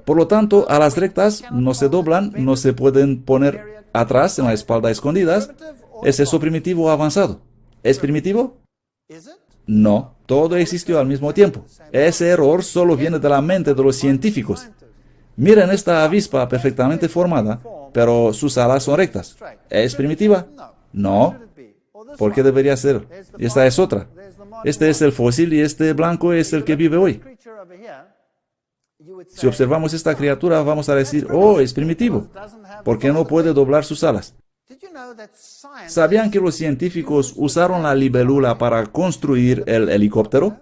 Por lo tanto, alas rectas no se doblan, no se pueden poner atrás en la espalda escondidas. ¿Es eso primitivo o avanzado? ¿Es primitivo? No, todo existió al mismo tiempo. Ese error solo viene de la mente de los científicos. Miren esta avispa perfectamente formada, pero sus alas son rectas. ¿Es primitiva? No. ¿Por qué debería ser? Esta es otra. Este es el fósil y este blanco es el que vive hoy. Si observamos esta criatura, vamos a decir, oh, es primitivo, porque no puede doblar sus alas. ¿Sabían que los científicos usaron la libélula para construir el helicóptero?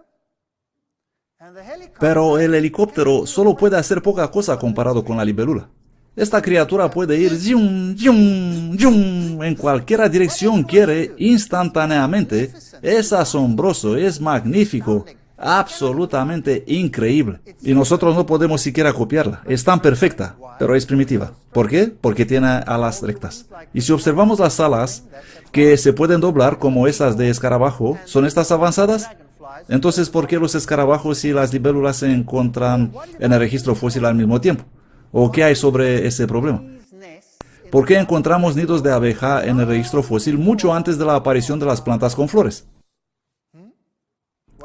Pero el helicóptero solo puede hacer poca cosa comparado con la libélula. Esta criatura puede ir yum, yum, yum, en cualquier dirección quiere instantáneamente. Es asombroso, es magnífico, absolutamente increíble. Y nosotros no podemos siquiera copiarla. Es tan perfecta, pero es primitiva. ¿Por qué? Porque tiene alas rectas. Y si observamos las alas que se pueden doblar como esas de escarabajo, ¿son estas avanzadas? Entonces, ¿por qué los escarabajos y las libélulas se encuentran en el registro fósil al mismo tiempo? ¿O qué hay sobre ese problema? ¿Por qué encontramos nidos de abeja en el registro fósil mucho antes de la aparición de las plantas con flores?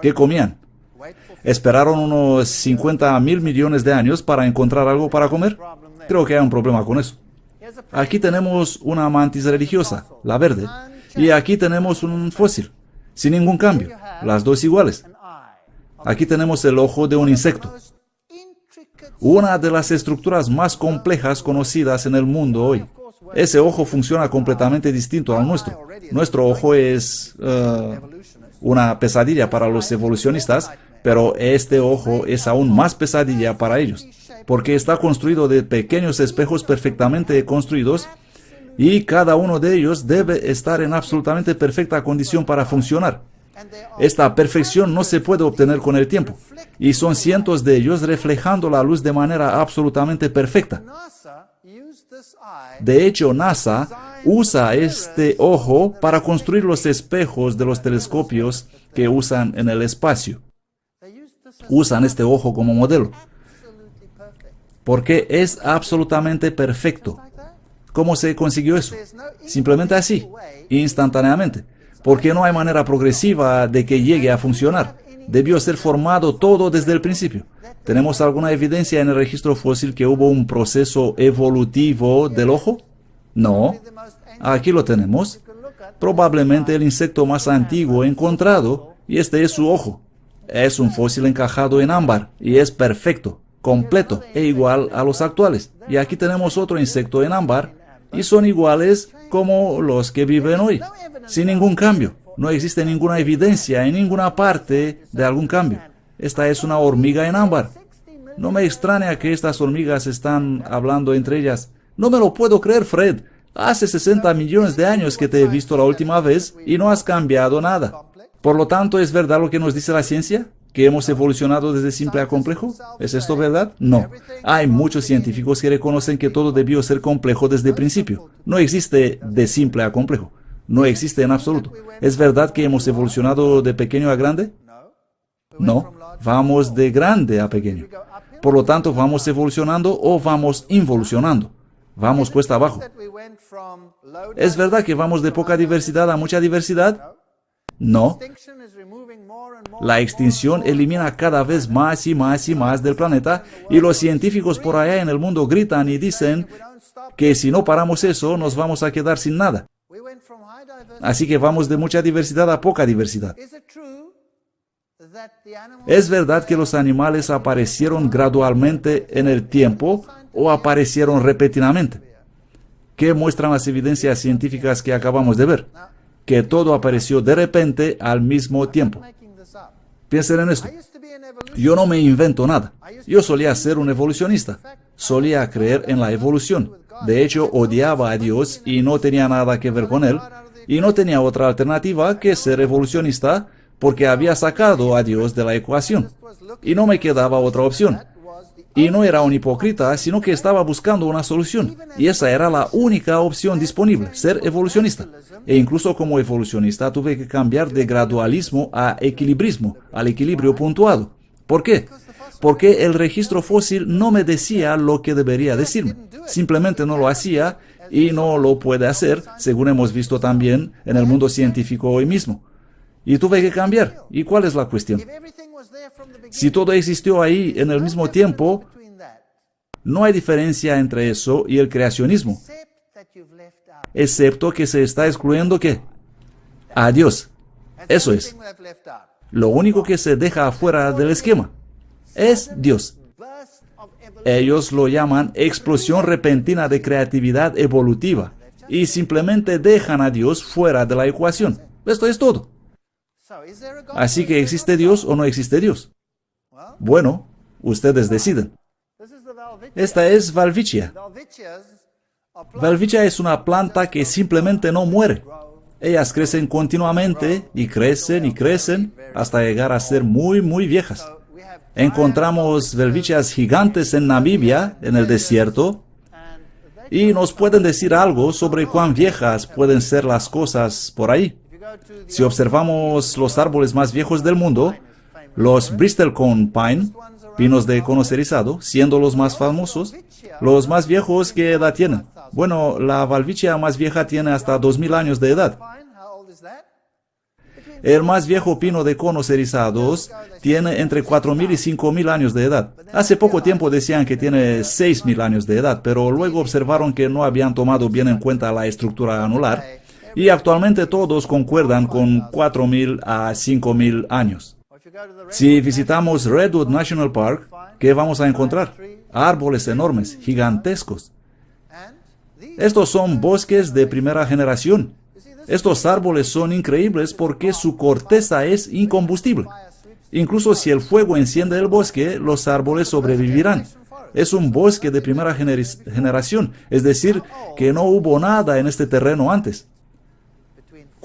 ¿Qué comían? ¿Esperaron unos 50.000 millones de años para encontrar algo para comer? Creo que hay un problema con eso. Aquí tenemos una mantis religiosa, la verde, y aquí tenemos un fósil, sin ningún cambio, las dos iguales. Aquí tenemos el ojo de un insecto. Una de las estructuras más complejas conocidas en el mundo hoy. Ese ojo funciona completamente distinto al nuestro. Nuestro ojo es una pesadilla para los evolucionistas, pero este ojo es aún más pesadilla para ellos, porque está construido de pequeños espejos perfectamente construidos y cada uno de ellos debe estar en absolutamente perfecta condición para funcionar. Esta perfección no se puede obtener con el tiempo, y son cientos de ellos reflejando la luz de manera absolutamente perfecta. De hecho, NASA usa este ojo para construir los espejos de los telescopios que usan en el espacio. Usan este ojo como modelo, porque es absolutamente perfecto. ¿Cómo se consiguió eso? Simplemente así, instantáneamente. Porque no hay manera progresiva de que llegue a funcionar. Debió ser formado todo desde el principio. ¿Tenemos alguna evidencia en el registro fósil que hubo un proceso evolutivo del ojo? No. Aquí lo tenemos. Probablemente el insecto más antiguo encontrado, y este es su ojo. Es un fósil encajado en ámbar, y es perfecto, completo e igual a los actuales. Y aquí tenemos otro insecto en ámbar, y son iguales como los que viven hoy, sin ningún cambio. No existe ninguna evidencia en ninguna parte de algún cambio. Esta es una hormiga en ámbar. No me extraña que estas hormigas están hablando entre ellas. No me lo puedo creer, Fred. Hace 60 millones de años que te he visto la última vez y no has cambiado nada. Por lo tanto, ¿es verdad lo que nos dice la ciencia? ¿Que hemos evolucionado desde simple a complejo? ¿Es esto verdad? No. Hay muchos científicos que reconocen que todo debió ser complejo desde el principio. No existe de simple a complejo. No existe en absoluto. ¿Es verdad que hemos evolucionado de pequeño a grande? No. Vamos de grande a pequeño. Por lo tanto, ¿vamos evolucionando o vamos involucionando? Vamos cuesta abajo. ¿Es verdad que vamos de poca diversidad a mucha diversidad? No. La extinción elimina cada vez más y más y más del planeta y los científicos por allá en el mundo gritan y dicen que si no paramos eso nos vamos a quedar sin nada. Así que vamos de mucha diversidad a poca diversidad. ¿Es verdad que los animales aparecieron gradualmente en el tiempo o aparecieron repentinamente? ¿Qué muestran las evidencias científicas que acabamos de ver? Que todo apareció de repente al mismo tiempo. Piensen en esto. Yo no me invento nada. Yo solía ser un evolucionista. Solía creer en la evolución. De hecho, odiaba a Dios y no tenía nada que ver con él. Y no tenía otra alternativa que ser evolucionista porque había sacado a Dios de la ecuación. Y no me quedaba otra opción. Y no era un hipócrita, sino que estaba buscando una solución. Y esa era la única opción disponible, ser evolucionista. E incluso como evolucionista tuve que cambiar de gradualismo a equilibrismo, al equilibrio puntuado. ¿Por qué? Porque el registro fósil no me decía lo que debería decirme. Simplemente no lo hacía y no lo puede hacer, según hemos visto también en el mundo científico hoy mismo. Y tuve que cambiar. ¿Y cuál es la cuestión? Si todo existió ahí en el mismo tiempo, no hay diferencia entre eso y el creacionismo, excepto que se está excluyendo ¿qué? A Dios. Eso es. Lo único que se deja afuera del esquema es Dios. Ellos lo llaman explosión repentina de creatividad evolutiva y simplemente dejan a Dios fuera de la ecuación. Esto es todo. Así que ¿existe Dios o no existe Dios? Bueno, ustedes deciden. Esta es Welwitschia. Welwitschia es una planta que simplemente no muere. Ellas crecen continuamente y crecen hasta llegar a ser muy, muy viejas. Encontramos Welwitschias gigantes en Namibia, en el desierto, y nos pueden decir algo sobre cuán viejas pueden ser las cosas por ahí. Si observamos los árboles más viejos del mundo, los Bristlecone Pine, pinos de cono erizado, siendo los más famosos, los más viejos, ¿qué edad tienen? Bueno, la Welwitschia más vieja tiene hasta 2000 años de edad. El más viejo pino de conos erizados tiene entre 4000 y 5000 años de edad. Hace poco tiempo decían que tiene 6000 años de edad, pero luego observaron que no habían tomado bien en cuenta la estructura anular, y actualmente todos concuerdan con 4000 a 5000 años. Si visitamos Redwood National Park, ¿qué vamos a encontrar? Árboles enormes, gigantescos. Estos son bosques de primera generación. Estos árboles son increíbles porque su corteza es incombustible. Incluso si el fuego enciende el bosque, los árboles sobrevivirán. Es un bosque de primera generación, es decir, que no hubo nada en este terreno antes.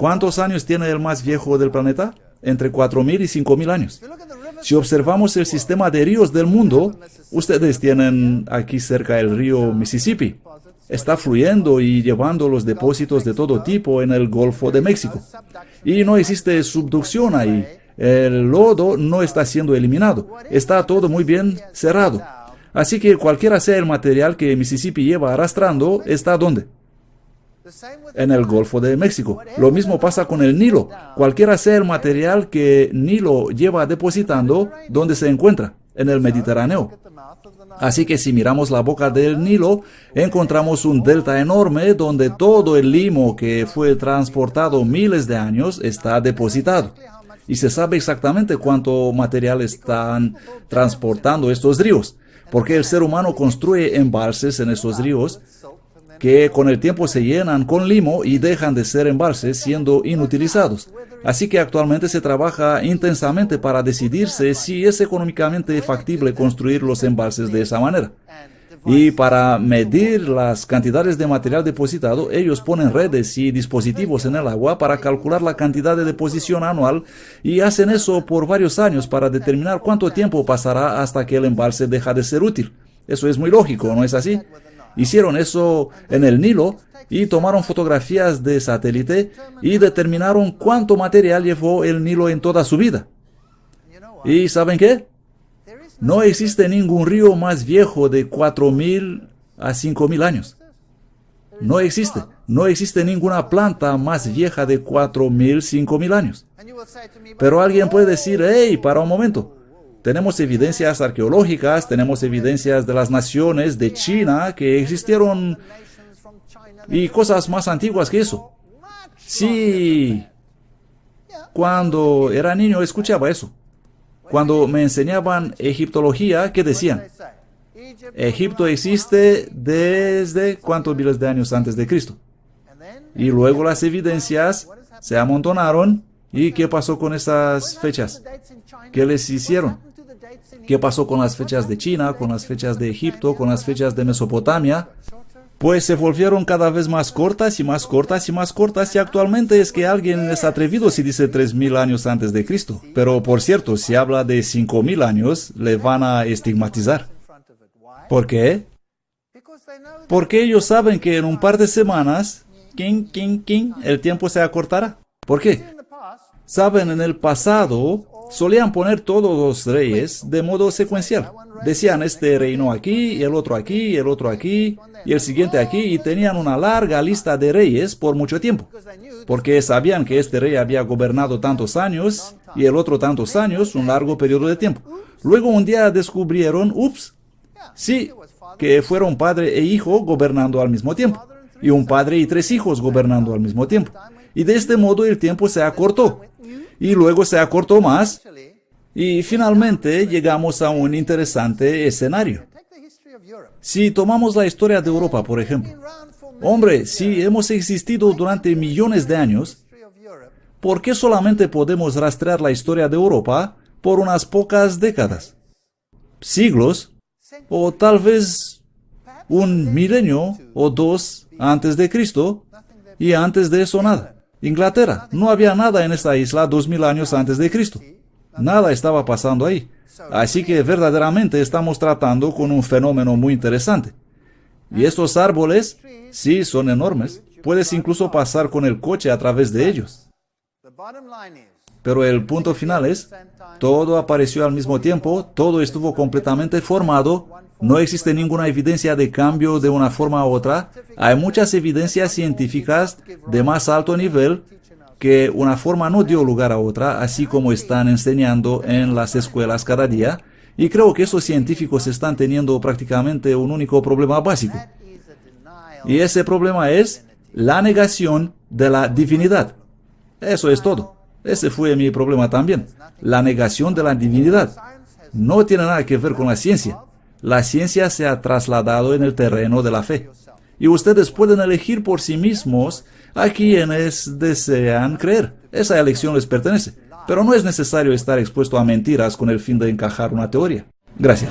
¿Cuántos años tiene el más viejo del planeta? Entre 4000 y 5000 años. Si observamos el sistema de ríos del mundo, ustedes tienen aquí cerca el río Mississippi. Está fluyendo y llevando los depósitos de todo tipo en el Golfo de México. Y no existe subducción ahí. El lodo no está siendo eliminado. Está todo muy bien cerrado. Así que cualquiera sea el material que Mississippi lleva arrastrando, ¿está dónde? En el Golfo de México. Lo mismo pasa con el Nilo. Cualquiera sea el material que Nilo lleva depositando, ¿dónde se encuentra? En el Mediterráneo. Así que si miramos la boca del Nilo, encontramos un delta enorme donde todo el limo que fue transportado miles de años está depositado. Y se sabe exactamente cuánto material están transportando estos ríos, porque el ser humano construye embalses en estos ríos que con el tiempo se llenan con limo y dejan de ser embalses siendo inutilizados. Así que actualmente se trabaja intensamente para decidirse si es económicamente factible construir los embalses de esa manera. Y para medir las cantidades de material depositado, ellos ponen redes y dispositivos en el agua para calcular la cantidad de deposición anual y hacen eso por varios años para determinar cuánto tiempo pasará hasta que el embalse deja de ser útil. Eso es muy lógico, ¿no es así? Hicieron eso en el Nilo y tomaron fotografías de satélite y determinaron cuánto material llevó el Nilo en toda su vida. ¿Y saben qué? No existe ningún río más viejo de 4.000 a 5.000 años. No existe. No existe ninguna planta más vieja de 4.000, 5.000 años. Pero alguien puede decir, hey, para un momento. Tenemos evidencias arqueológicas, tenemos evidencias de las naciones de China que existieron y cosas más antiguas que eso. Sí, cuando era niño escuchaba eso. Cuando me enseñaban egiptología, ¿qué decían? Egipto existe desde cuántos miles de años antes de Cristo. Y luego las evidencias se amontonaron. ¿Y qué pasó con esas fechas? ¿Qué les hicieron? ¿Qué pasó con las fechas de China, con las fechas de Egipto, con las fechas de Mesopotamia? Pues se volvieron cada vez más cortas y más cortas y más cortas, y actualmente es que alguien es atrevido si dice 3.000 años antes de Cristo. Pero por cierto, si habla de 5.000 años, le van a estigmatizar. ¿Por qué? Porque ellos saben que en un par de semanas, el tiempo se acortará. ¿Por qué? Saben, en el pasado solían poner todos los reyes de modo secuencial. Decían este reino aquí, y el otro aquí, y el otro aquí, y el siguiente aquí, y tenían una larga lista de reyes por mucho tiempo, porque sabían que este rey había gobernado tantos años, y el otro tantos años, un largo periodo de tiempo. Luego un día descubrieron, sí, que fueron padre e hijo gobernando al mismo tiempo, y un padre y 3 hijos gobernando al mismo tiempo. Y de este modo el tiempo se acortó, y luego se acortó más, y finalmente llegamos a un interesante escenario. Si tomamos la historia de Europa, por ejemplo, hombre, si hemos existido durante millones de años, ¿por qué solamente podemos rastrear la historia de Europa por unas pocas décadas? Siglos, o tal vez un milenio o 2 antes de Cristo, y antes de eso nada. Inglaterra, no había nada en esta isla 2.000 años antes de Cristo. Nada estaba pasando ahí. Así que verdaderamente estamos tratando con un fenómeno muy interesante. Y estos árboles, sí, son enormes. Puedes incluso pasar con el coche a través de ellos. Pero el punto final es, todo apareció al mismo tiempo, todo estuvo completamente formado, no existe ninguna evidencia de cambio de una forma a otra. Hay muchas evidencias científicas de más alto nivel que una forma no dio lugar a otra, así como están enseñando en las escuelas cada día, y creo que esos científicos están teniendo prácticamente un único problema básico. Y ese problema es la negación de la divinidad. Eso es todo. Ese fue mi problema también. La negación de la divinidad. No tiene nada que ver con la ciencia. La ciencia se ha trasladado en el terreno de la fe. Y ustedes pueden elegir por sí mismos a quienes desean creer. Esa elección les pertenece. Pero no es necesario estar expuesto a mentiras con el fin de encajar una teoría. Gracias.